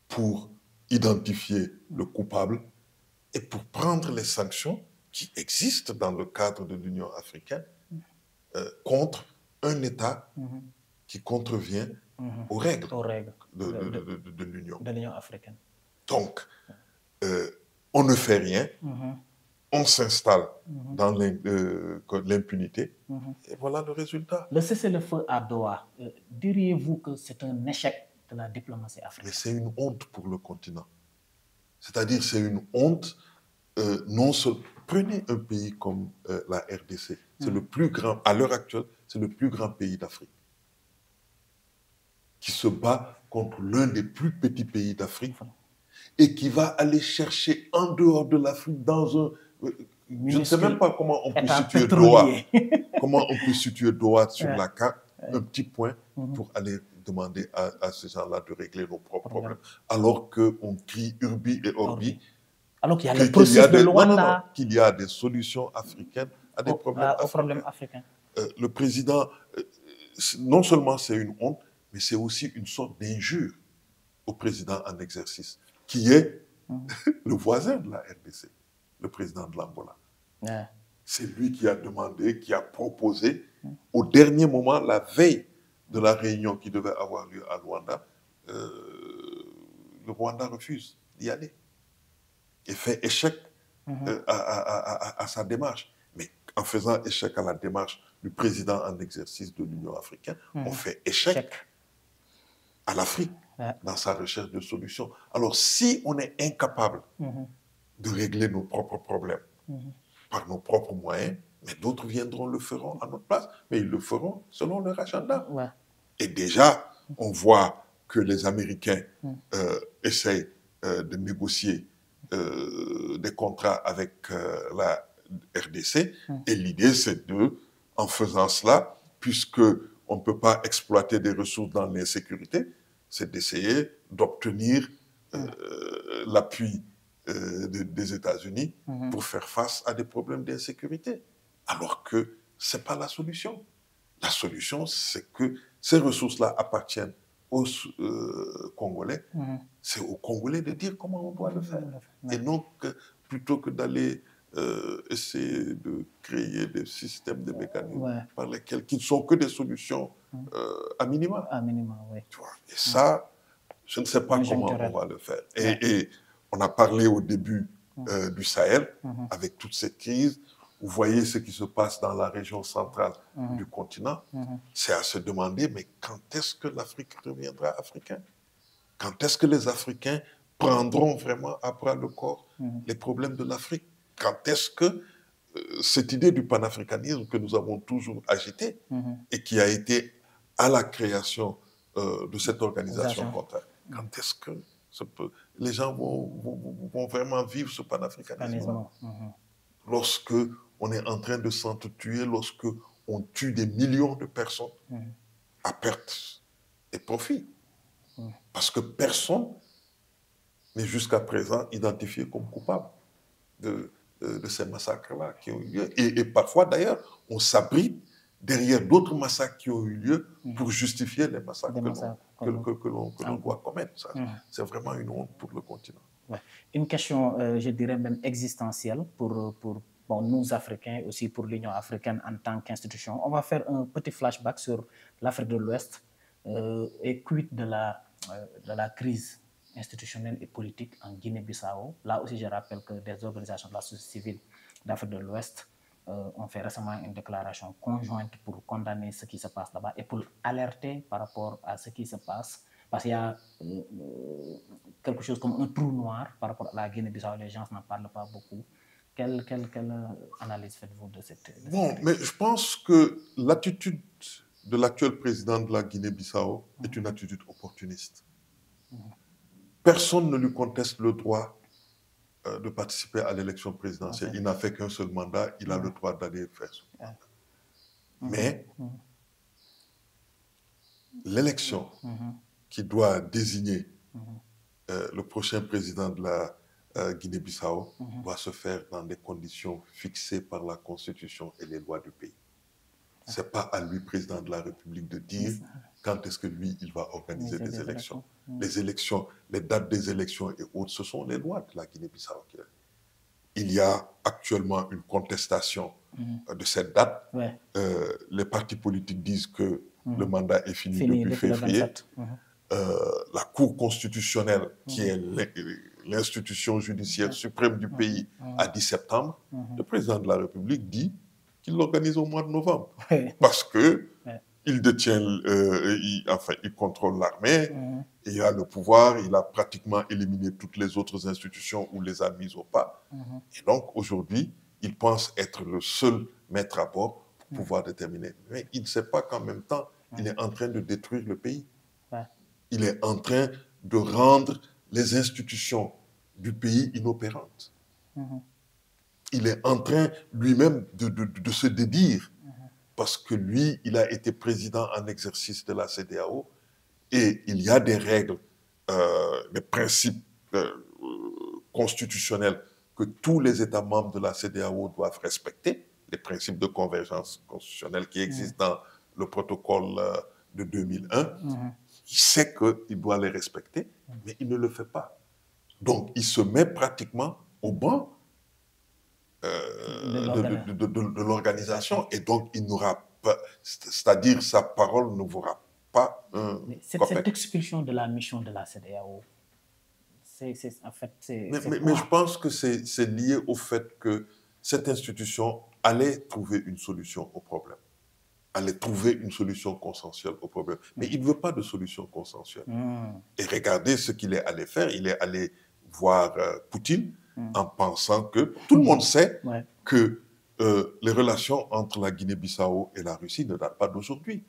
pour identifier le coupable et pour prendre les sanctions qui existent dans le cadre de l'Union africaine contre un État qui contrevient aux règles de l'Union africaine. Donc, on ne fait rien, on s'installe dans l'impunité, et voilà le résultat. Le cessez-le-feu à Doha, diriez-vous que c'est un échec de la diplomatie africaine? Mais c'est une honte pour le continent. C'est-à-dire, c'est une honte, non seulement... Prenez un pays comme la RDC, c'est le plus grand, à l'heure actuelle, c'est le plus grand pays d'Afrique, qui se bat contre l'un des plus petits pays d'Afrique et qui va aller chercher en dehors de l'Afrique dans un... Je ne sais même pas comment on peut situer Doha. Comment on peut situer Doha sur la carte, un petit point pour aller demander à ces gens-là de régler nos propres problèmes. Alors qu'on crie Urbi et Orbi. Alors qu'il y a le processus de Luanda. Qu'il y a des solutions africaines à des problèmes africains. Le président, non seulement c'est une honte, mais c'est aussi une sorte d'injure au président en exercice, qui est le voisin de la RDC, le président de l'Angola. C'est lui qui a demandé, qui a proposé, au dernier moment, la veille de la réunion qui devait avoir lieu à Luanda, le Rwanda refuse d'y aller et fait échec à sa démarche. Mais en faisant échec à la démarche du président en exercice de l'Union africaine, on fait échec à l'Afrique dans sa recherche de solutions. Alors, si on est incapable de régler nos propres problèmes par nos propres moyens, mais d'autres viendront le feront à notre place, mais ils le feront selon leur agenda. Et déjà, on voit que les Américains essayent de négocier des contrats avec la RDC, et l'idée, c'est en faisant cela, puisque on ne peut pas exploiter des ressources dans l'insécurité, c'est d'essayer d'obtenir l'appui des États-Unis pour faire face à des problèmes d'insécurité. Alors que ce n'est pas la solution. La solution, c'est que ces ressources-là appartiennent aux Congolais. C'est aux Congolais de dire comment on doit le faire. Et donc, plutôt que d'aller essayer de créer des systèmes, des mécanismes par lesquels, qui ne sont que des solutions à minima. À minima, oui. Tu vois. Et ça, je ne sais pas comment on va le faire. Et on a parlé au début du Sahel, avec toute cette crise. Vous voyez ce qui se passe dans la région centrale du continent. C'est à se demander, mais quand est-ce que l'Afrique reviendra africaine? Quand est-ce que les Africains prendront vraiment à bras le corps les problèmes de l'Afrique? Quand est-ce que cette idée du panafricanisme que nous avons toujours agitée et qui a été à la création de cette organisation contraire, quand est-ce que les gens vont vraiment vivre ce panafricanisme? Lorsque on est en train de s'entretuer, lorsque on tue des millions de personnes à perte et profit. Parce que personne n'est jusqu'à présent identifié comme coupable de ces massacres-là qui ont eu lieu. Et parfois, d'ailleurs, on s'abrite derrière d'autres massacres qui ont eu lieu pour justifier les massacres que l'on doit commettre. C'est vraiment une honte pour le continent. Une question, je dirais même existentielle pour nous Africains, aussi pour l'Union africaine en tant qu'institution. On va faire un petit flashback sur l'Afrique de l'Ouest et quid de la crise institutionnelle et politique en Guinée-Bissau. Là aussi, je rappelle que des organisations de la société civile d'Afrique de l'Ouest ont fait récemment une déclaration conjointe pour condamner ce qui se passe là-bas et pour alerter par rapport à ce qui se passe. Parce qu'il y a quelque chose comme un trou noir par rapport à la Guinée-Bissau. Les gens n'en parlent pas beaucoup. Quelle analyse faites-vous de cette... Bon, mais je pense que l'attitude de l'actuel président de la Guinée-Bissau est une attitude opportuniste. Personne ne lui conteste le droit de participer à l'élection présidentielle. Il n'a fait qu'un seul mandat, il a le droit d'aller faire son mandat. Mais l'élection qui doit désigner le prochain président de la Guinée-Bissau doit se faire dans des conditions fixées par la Constitution et les lois du pays. Ce n'est pas à lui, président de la République, de dire quand est-ce que lui, il va organiser des élections. Les élections, les dates des élections et autres, ce sont les lois de la Guinée-Bissau. Il y a actuellement une contestation de cette date. Les partis politiques disent que le mandat est fini depuis février. La Cour constitutionnelle, qui est l'institution judiciaire suprême du pays, a dit septembre. Le président de la République dit qu'il l'organise au mois de novembre. Parce que il détient, il contrôle l'armée, il a le pouvoir, il a pratiquement éliminé toutes les autres institutions ou les a mises au pas. Et donc, aujourd'hui, il pense être le seul maître à bord pour pouvoir déterminer. Mais il ne sait pas qu'en même temps, il est en train de détruire le pays. Il est en train de rendre les institutions du pays inopérantes. Il est en train lui-même de se dédire parce que lui, il a été président en exercice de la CEDEAO et il y a des règles, des principes constitutionnels que tous les États membres de la CEDEAO doivent respecter, les principes de convergence constitutionnelle qui existent dans le protocole de 2001. Il sait qu'il doit les respecter, mais il ne le fait pas. Donc, il se met pratiquement au banc de l'organisation et donc il n'aura pas, c'est-à-dire sa parole ne vaudra pas un... Mais cette expulsion de la mission de la CEDEAO, en fait, mais je pense que c'est lié au fait que cette institution allait trouver une solution au problème. Allait trouver une solution consensuelle au problème. Mais il ne veut pas de solution consensuelle. Et regardez ce qu'il est allé faire. Il est allé voir Poutine en pensant que... Tout le monde sait que les relations entre la Guinée-Bissau et la Russie ne datent pas d'aujourd'hui.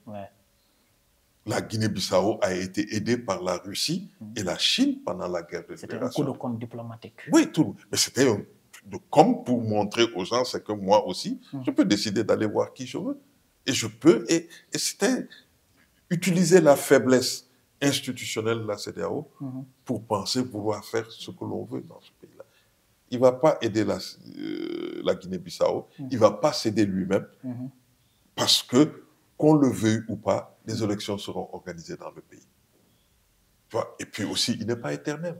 La Guinée-Bissau a été aidée par la Russie et la Chine pendant la guerre de libération. C'était un coup de compte diplomatique. Oui, mais c'était un coup de compte pour montrer aux gens, c'est que moi aussi, je peux décider d'aller voir qui je veux. Et je peux, et c'était utiliser la faiblesse institutionnelle de la CEDEAO pour penser vouloir faire ce que l'on veut dans ce pays-là. Il ne va pas aider la Guinée-Bissau, il ne va pas céder lui-même, parce que, qu'on le veuille ou pas, les élections seront organisées dans le pays. Tu vois? Et puis aussi, il n'est pas éternel.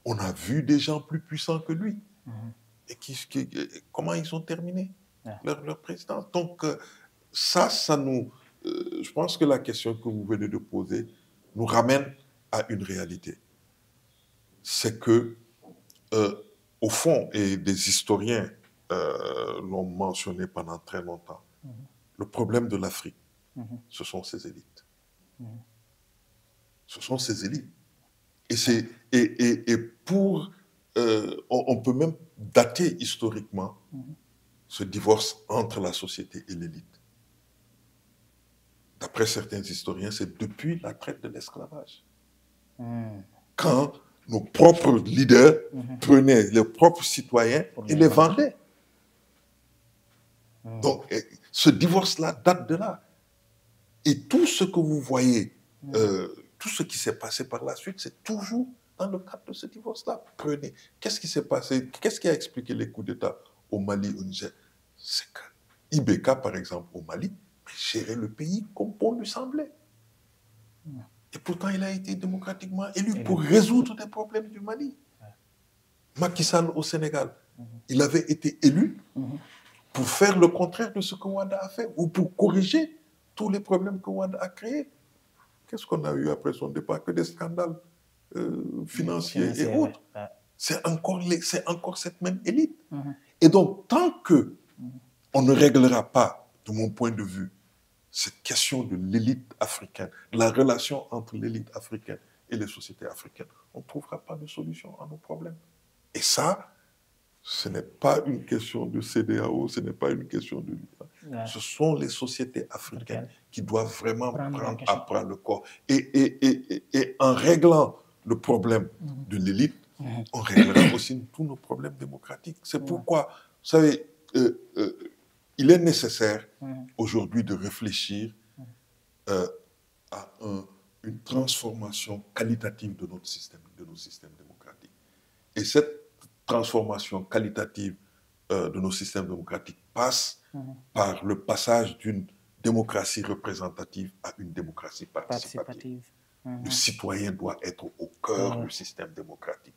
On a vu des gens plus puissants que lui. Et comment ils ont terminé leur présidence. Donc, ça nous... je pense que la question que vous venez de poser nous ramène à une réalité. C'est que, au fond, et des historiens l'ont mentionné pendant très longtemps, le problème de l'Afrique, ce sont ses élites. Ce sont ses élites. Et pour... on peut même dater historiquement ce divorce entre la société et l'élite. D'après certains historiens, c'est depuis la traite de l'esclavage. Quand nos propres leaders prenaient les propres citoyens et les vendaient. Donc, ce divorce-là date de là. Et tout ce que vous voyez, tout ce qui s'est passé par la suite, c'est toujours dans le cadre de ce divorce-là. Prenez. Qu'est-ce qui s'est passé? Qu'est-ce qui a expliqué les coups d'État au Mali, au Niger? C'est que Ibeka, par exemple, au Mali, gérait le pays comme bon lui semblait. Et pourtant, il a été démocratiquement élu pour résoudre les problèmes du Mali. Macky Sall au Sénégal, il avait été élu pour faire le contraire de ce que Wade a fait, ou pour corriger tous les problèmes que Wade a créés. Qu'est-ce qu'on a eu après son départ? Que des scandales financiers et autres. C'est encore cette même élite. Et donc, tant que on ne réglera pas, de mon point de vue, cette question de l'élite africaine, de la relation entre l'élite africaine et les sociétés africaines. On ne trouvera pas de solution à nos problèmes. Et ça, ce n'est pas une question de CEDEAO, ce n'est pas une question de l'État. Ouais. Ce sont les sociétés africaines qui doivent vraiment prendre à bras le corps. Et en réglant le problème de l'élite, on réglera aussi tous nos problèmes démocratiques. C'est pourquoi, vous savez, il est nécessaire aujourd'hui de réfléchir à une transformation qualitative de nos systèmes démocratiques. Et cette transformation qualitative de nos systèmes démocratiques passe par le passage d'une démocratie représentative à une démocratie participative. Le citoyen doit être au cœur du système démocratique.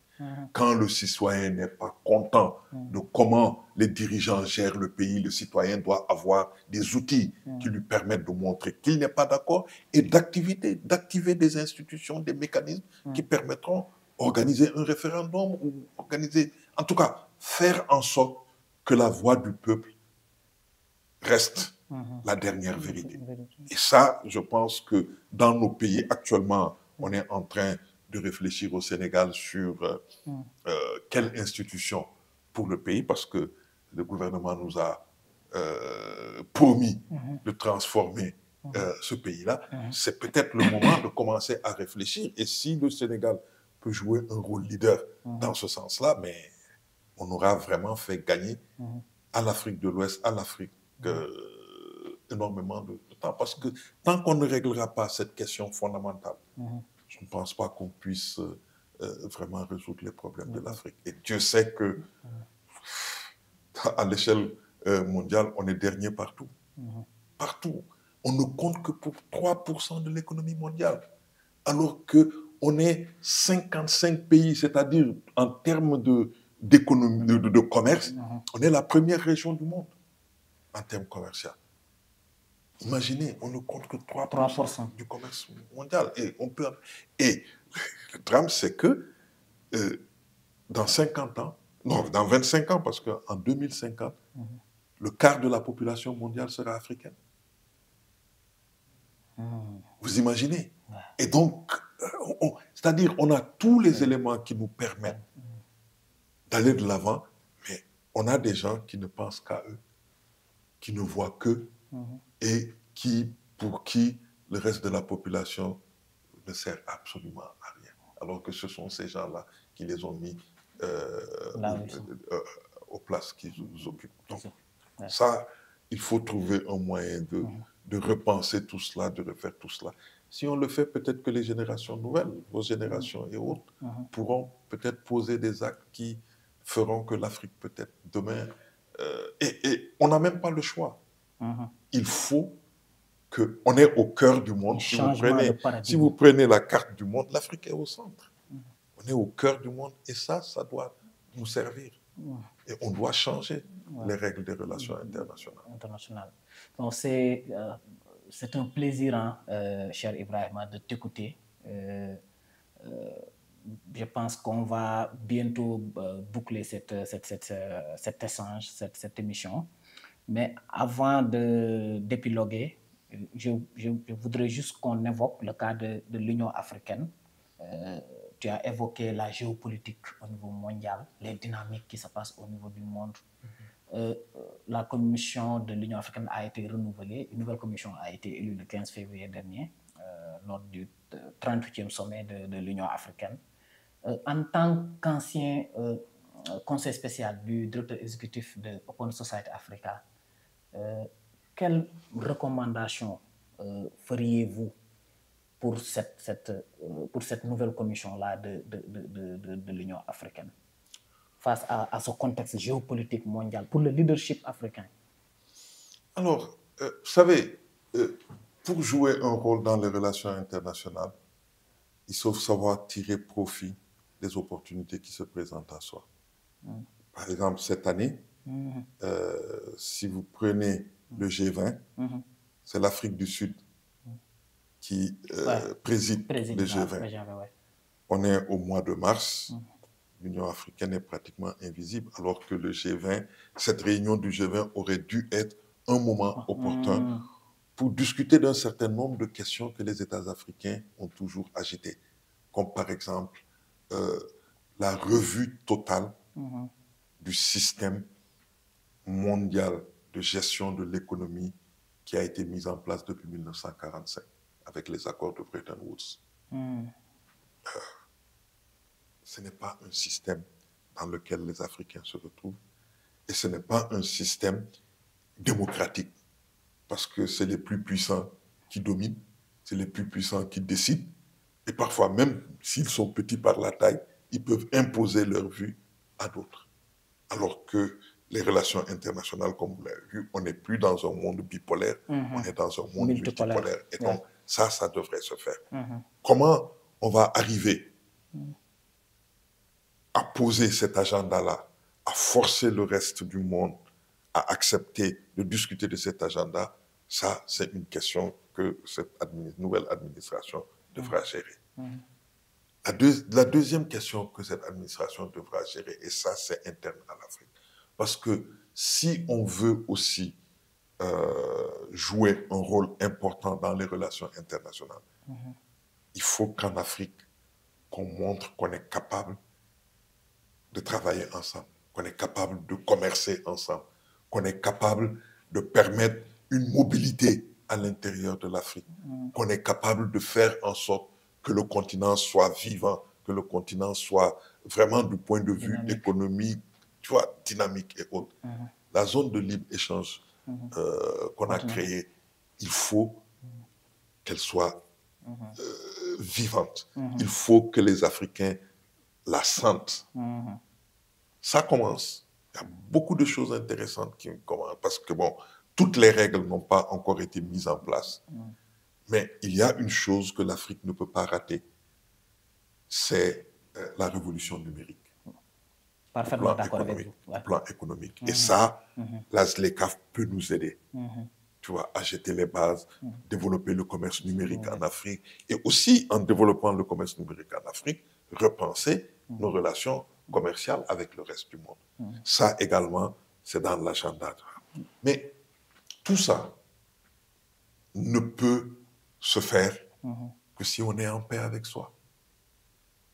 Quand le citoyen n'est pas content de comment les dirigeants gèrent le pays, le citoyen doit avoir des outils qui lui permettent de montrer qu'il n'est pas d'accord et d'activer des institutions, des mécanismes qui permettront d'organiser un référendum ou organiser, en tout cas, faire en sorte que la voix du peuple reste la dernière vérité. Et ça, je pense que dans nos pays, actuellement, on est en train de réfléchir au Sénégal sur quelle institution pour le pays, parce que le gouvernement nous a promis de transformer ce pays-là. C'est peut-être le moment de commencer à réfléchir. Et si le Sénégal peut jouer un rôle leader dans ce sens-là, mais on aura vraiment fait gagner à l'Afrique de l'Ouest, à l'Afrique, énormément de temps. Parce que tant qu'on ne réglera pas cette question fondamentale, je ne pense pas qu'on puisse vraiment résoudre les problèmes de l'Afrique. Et Dieu sait que, à l'échelle mondiale, on est dernier partout. Partout. On ne compte que pour 3% de l'économie mondiale. Alors qu'on est 55 pays, c'est-à-dire en termes d'économie, de commerce, on est la première région du monde en termes commerciaux. Imaginez, on ne compte que 3% du commerce mondial. Et le drame, c'est que dans 50 ans, non, dans 25 ans, parce qu'en 2050, le quart de la population mondiale sera africaine. Vous imaginez? Et donc, c'est-à-dire, on a tous les éléments qui nous permettent d'aller de l'avant, mais on a des gens qui ne pensent qu'à eux, qui ne voient qu'eux, et pour qui le reste de la population ne sert absolument à rien. Alors que ce sont ces gens-là qui les ont mis aux places qu'ils occupent. Donc, ça, il faut trouver un moyen de repenser tout cela, de refaire tout cela. Si on le fait, peut-être que les générations nouvelles, vos générations et autres, pourront peut-être poser des actes qui feront que l'Afrique, peut-être demain... et on n'a même pas le choix. Il faut qu'on est au cœur du monde. Si vous prenez la carte du monde, l'Afrique est au centre. On est au cœur du monde et ça doit nous servir. Et on doit changer les règles des relations internationales. Donc c'est un plaisir, cher Ibrahima, de t'écouter. Je pense qu'on va bientôt boucler cet échange, cette émission. Mais avant d'épiloguer, je voudrais juste qu'on évoque le cas de l'Union africaine. Tu as évoqué la géopolitique au niveau mondial, les dynamiques qui se passent au niveau du monde. La commission de l'Union africaine a été renouvelée. Une nouvelle commission a été élue le 15 février dernier, lors du 38e sommet de l'Union africaine. En tant qu'ancien conseil spécial du directeur exécutif de Open Society Africa, quelles recommandations feriez-vous pour cette nouvelle commission-là de l'Union africaine face à ce contexte géopolitique mondial, pour le leadership africain? Alors, vous savez, pour jouer un rôle dans les relations internationales, il faut savoir tirer profit des opportunités qui se présentent à soi. Par exemple, cette année, si vous prenez le G20, c'est l'Afrique du Sud qui préside le G20. On est au mois de mars. l'Union africaine est pratiquement invisible, alors que le G20, cette réunion du G20 aurait dû être un moment opportun pour discuter d'un certain nombre de questions que les États africains ont toujours agitées, comme par exemple la revue totale du système mondial de gestion de l'économie qui a été mise en place depuis 1945 avec les accords de Bretton Woods. Ce n'est pas un système dans lequel les Africains se retrouvent et ce n'est pas un système démocratique parce que c'est les plus puissants qui dominent, c'est les plus puissants qui décident et parfois même s'ils sont petits par la taille, ils peuvent imposer leur vue à d'autres. Alors que les relations internationales, comme vous l'avez vu, on n'est plus dans un monde bipolaire, on est dans un monde multipolaire. Et donc, ça devrait se faire. Comment on va arriver à poser cet agenda-là, à forcer le reste du monde à accepter de discuter de cet agenda? Ça, c'est une question que cette nouvelle administration devra gérer. La deuxième question que cette administration devra gérer, et ça, c'est interne à l'Afrique. Parce que si on veut aussi jouer un rôle important dans les relations internationales, il faut qu'en Afrique, qu'on montre qu'on est capable de travailler ensemble, qu'on est capable de commercer ensemble, qu'on est capable de permettre une mobilité à l'intérieur de l'Afrique, qu'on est capable de faire en sorte que le continent soit vivant, que le continent soit vraiment du point de vue économique, tu vois, dynamique et autres. La zone de libre-échange qu'on a créée, il faut qu'elle soit vivante. Il faut que les Africains la sentent. Ça commence. Il y a beaucoup de choses intéressantes qui commencent parce que, bon, toutes les règles n'ont pas encore été mises en place. Mais il y a une chose que l'Afrique ne peut pas rater, c'est la révolution numérique. Parfaitement d'accord avec vous. Ouais. Plan économique. Et ça, la ZLECAf peut nous aider. Tu vois, à jeter les bases, développer le commerce numérique en Afrique et aussi, en développant le commerce numérique en Afrique, repenser nos relations commerciales avec le reste du monde. Ça également, c'est dans l'agenda. Mais tout ça ne peut se faire que si on est en paix avec soi.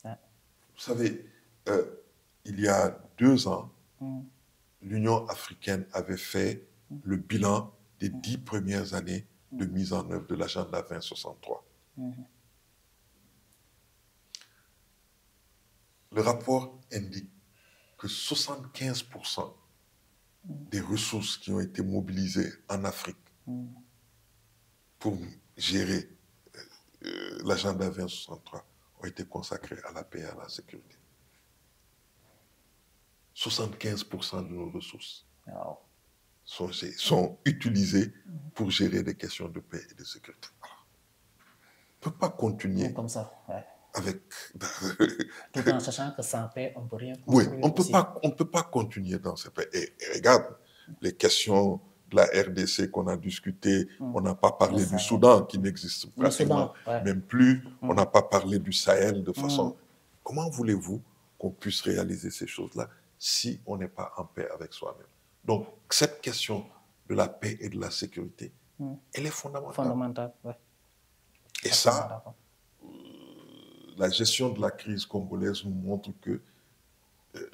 Vous savez, il y a 2 ans, l'Union africaine avait fait le bilan des 10 premières années de mise en œuvre de l'agenda 2063. Le rapport indique que 75% des ressources qui ont été mobilisées en Afrique pour gérer l'agenda 2063 ont été consacrées à la paix et à la sécurité. 75% de nos ressources sont utilisées pour gérer des questions de paix et de sécurité. Alors, on ne peut pas continuer comme ça, avec... Tout en sachant que sans paix, on ne peut rien construire. Oui, on ne peut pas continuer dans cette paix. Et regarde, les questions de la RDC qu'on a discutées, on n'a pas parlé du Soudan qui n'existe pratiquement même plus, on n'a pas parlé du Sahel de façon... Comment voulez-vous qu'on puisse réaliser ces choses-là si on n'est pas en paix avec soi-même? Donc, cette question de la paix et de la sécurité, elle est fondamentale. Et ça, la gestion de la crise congolaise nous montre que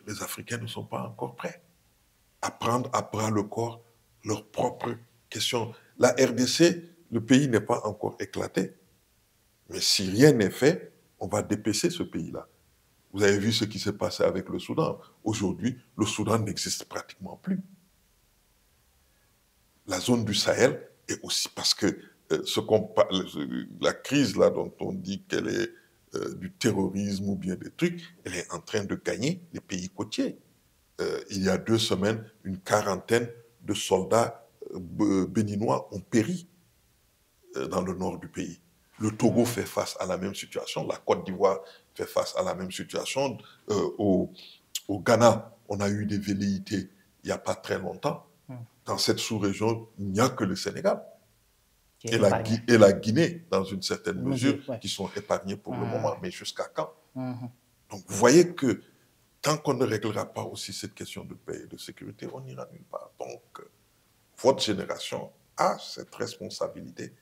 les Africains ne sont pas encore prêts à prendre à bras le corps leurs propres questions. La RDC, le pays n'est pas encore éclaté. Mais si rien n'est fait, on va dépêcher ce pays-là. Vous avez vu ce qui s'est passé avec le Soudan. Aujourd'hui, le Soudan n'existe pratiquement plus. La zone du Sahel est aussi parce que la crise là dont on dit qu'elle est du terrorisme ou bien des trucs, elle est en train de gagner les pays côtiers. Il y a 2 semaines, une quarantaine de soldats béninois ont péri dans le nord du pays. Le Togo fait face à la même situation, la Côte d'Ivoire fait face à la même situation. Au Ghana, on a eu des velléités il n'y a pas très longtemps. Dans cette sous-région, il n'y a que le Sénégal et la Guinée, dans une certaine mesure, qui sont épargnés pour le moment. Mais jusqu'à quand? Donc, vous voyez que tant qu'on ne réglera pas aussi cette question de paix et de sécurité, on n'ira nulle part. Donc, votre génération a cette responsabilité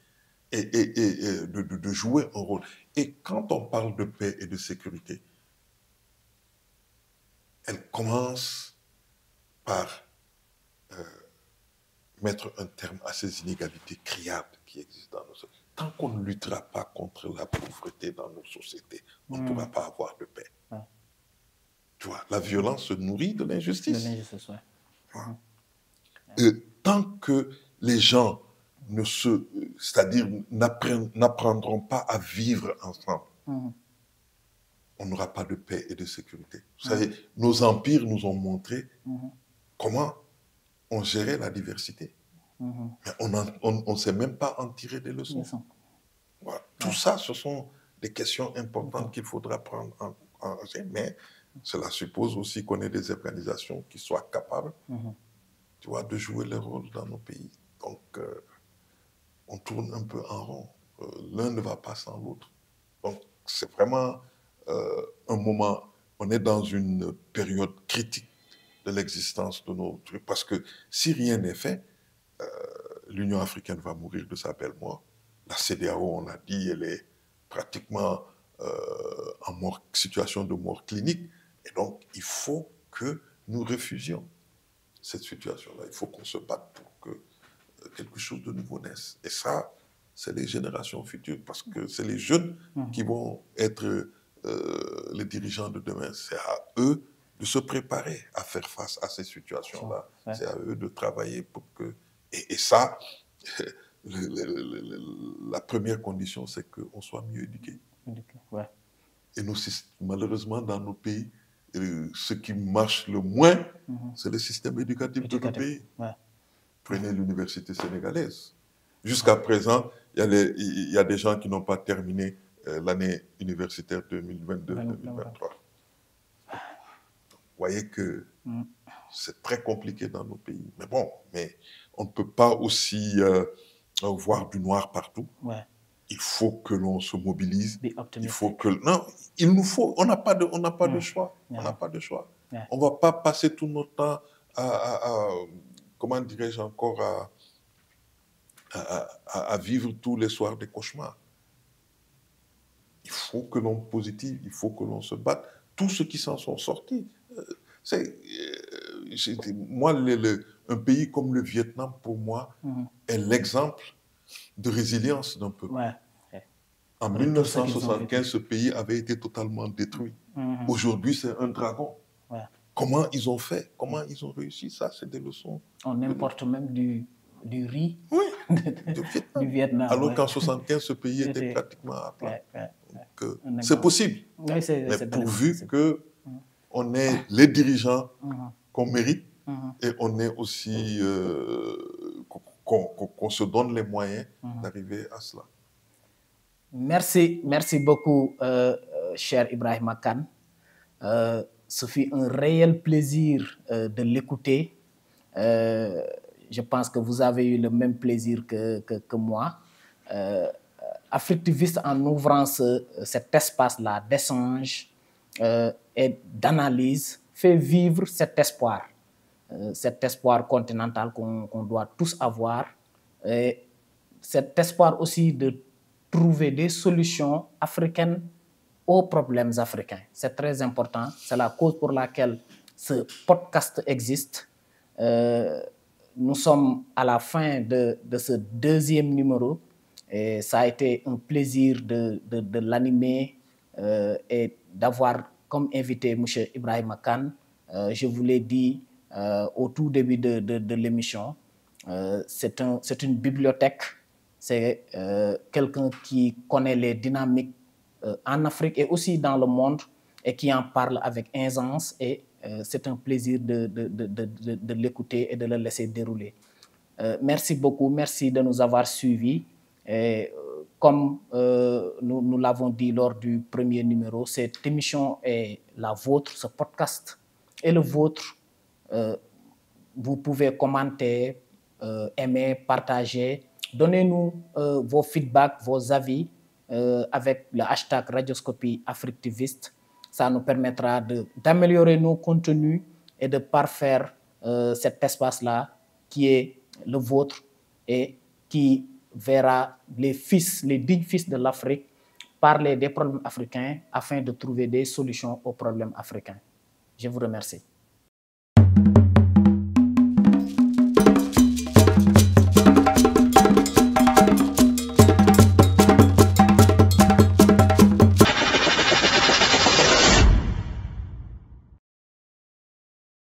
et de jouer un rôle. Et quand on parle de paix et de sécurité, elle commence par mettre un terme à ces inégalités criardes qui existent dans nos sociétés. Tant qu'on ne luttera pas contre la pauvreté dans nos sociétés, on ne pourra pas avoir de paix. Ouais. Tu vois, la violence se nourrit de l'injustice. De l'injustice, ouais. Tant que les gens c'est-à-dire n'apprendront pas à vivre ensemble, on n'aura pas de paix et de sécurité. Vous savez, nos empires nous ont montré comment on gérait la diversité. Mais on ne sait même pas en tirer des leçons. Voilà. Tout ça, ce sont des questions importantes qu'il faudra prendre en compte. Mais cela suppose aussi qu'on ait des organisations qui soient capables, tu vois, de jouer leur rôle dans nos pays. Donc, on tourne un peu en rond. L'un ne va pas sans l'autre. Donc, c'est vraiment un moment, on est dans une période critique de l'existence de nos trucs, parce que si rien n'est fait, l'Union africaine va mourir de sa belle mort. La CEDEAO, on a dit, elle est pratiquement en situation de mort clinique. Et donc, il faut que nous refusions cette situation-là. Il faut qu'on se batte pour que quelque chose de nouveau naisse. Et ça, c'est les générations futures, parce que c'est les jeunes qui vont être les dirigeants de demain. C'est à eux de se préparer à faire face à ces situations-là. C'est à eux de travailler pour que... Et ça, la première condition, c'est qu'on soit mieux éduqués. Ouais. Et nous, malheureusement, dans nos pays, ce qui marche le moins, c'est le système éducatif de nos pays. Ouais. Prenez l'université sénégalaise. Jusqu'à présent, il y a des gens qui n'ont pas terminé l'année universitaire 2022-2023. Vous voyez que c'est très compliqué dans nos pays. Mais bon, on ne peut pas aussi voir du noir partout. Ouais. Il faut que l'on se mobilise. Il faut que... Non, il nous faut... On n'a pas de choix. On n'a pas de choix. On ne va pas passer tout notre temps comment dirais-je encore, à vivre tous les soirs des cauchemars. Il faut que l'on positive, il faut que l'on se batte. Tous ceux qui s'en sont sortis. Moi, un pays comme le Vietnam, pour moi, est l'exemple de résilience d'un peuple. Ouais. En 1975, ce pays avait été totalement détruit. Aujourd'hui, c'est un dragon. Ouais. Comment ils ont fait? Comment ils ont réussi? Ça, c'est des leçons. On importe même du riz du Vietnam. Alors qu'en 1975, ce pays était pratiquement à plat. Ouais. C'est possible. Ouais, mais pourvu qu'on ait les dirigeants qu'on mérite et on ait aussi qu'on se donne les moyens d'arriver à cela. Merci beaucoup, cher Ibrahima Kane. Ce fut un réel plaisir de l'écouter. Je pense que vous avez eu le même plaisir que moi. Africtiviste, en ouvrant cet espace-là d'échange et d'analyse, fait vivre cet espoir continental qu'on doit tous avoir. Et cet espoir aussi de trouver des solutions africaines aux problèmes africains. C'est très important. C'est la cause pour laquelle ce podcast existe. Nous sommes à la fin de ce deuxième numéro et ça a été un plaisir de l'animer et d'avoir comme invité M. Ibrahima Kane. Je vous l'ai dit au tout début de l'émission, c'est une bibliothèque. C'est quelqu'un qui connaît les dynamiques en Afrique et aussi dans le monde et qui en parle avec aisance et c'est un plaisir de l'écouter et de le laisser dérouler. Merci beaucoup, merci de nous avoir suivis. Et, comme nous l'avons dit lors du premier numéro, cette émission est la vôtre, ce podcast est le vôtre. Vous pouvez commenter, aimer, partager. Donnez-nous vos feedbacks, vos avis avec le hashtag Radioscopie Africtiviste. Ça nous permettra d'améliorer nos contenus et de parfaire cet espace-là qui est le vôtre et qui verra les dignes fils de l'Afrique parler des problèmes africains afin de trouver des solutions aux problèmes africains. Je vous remercie.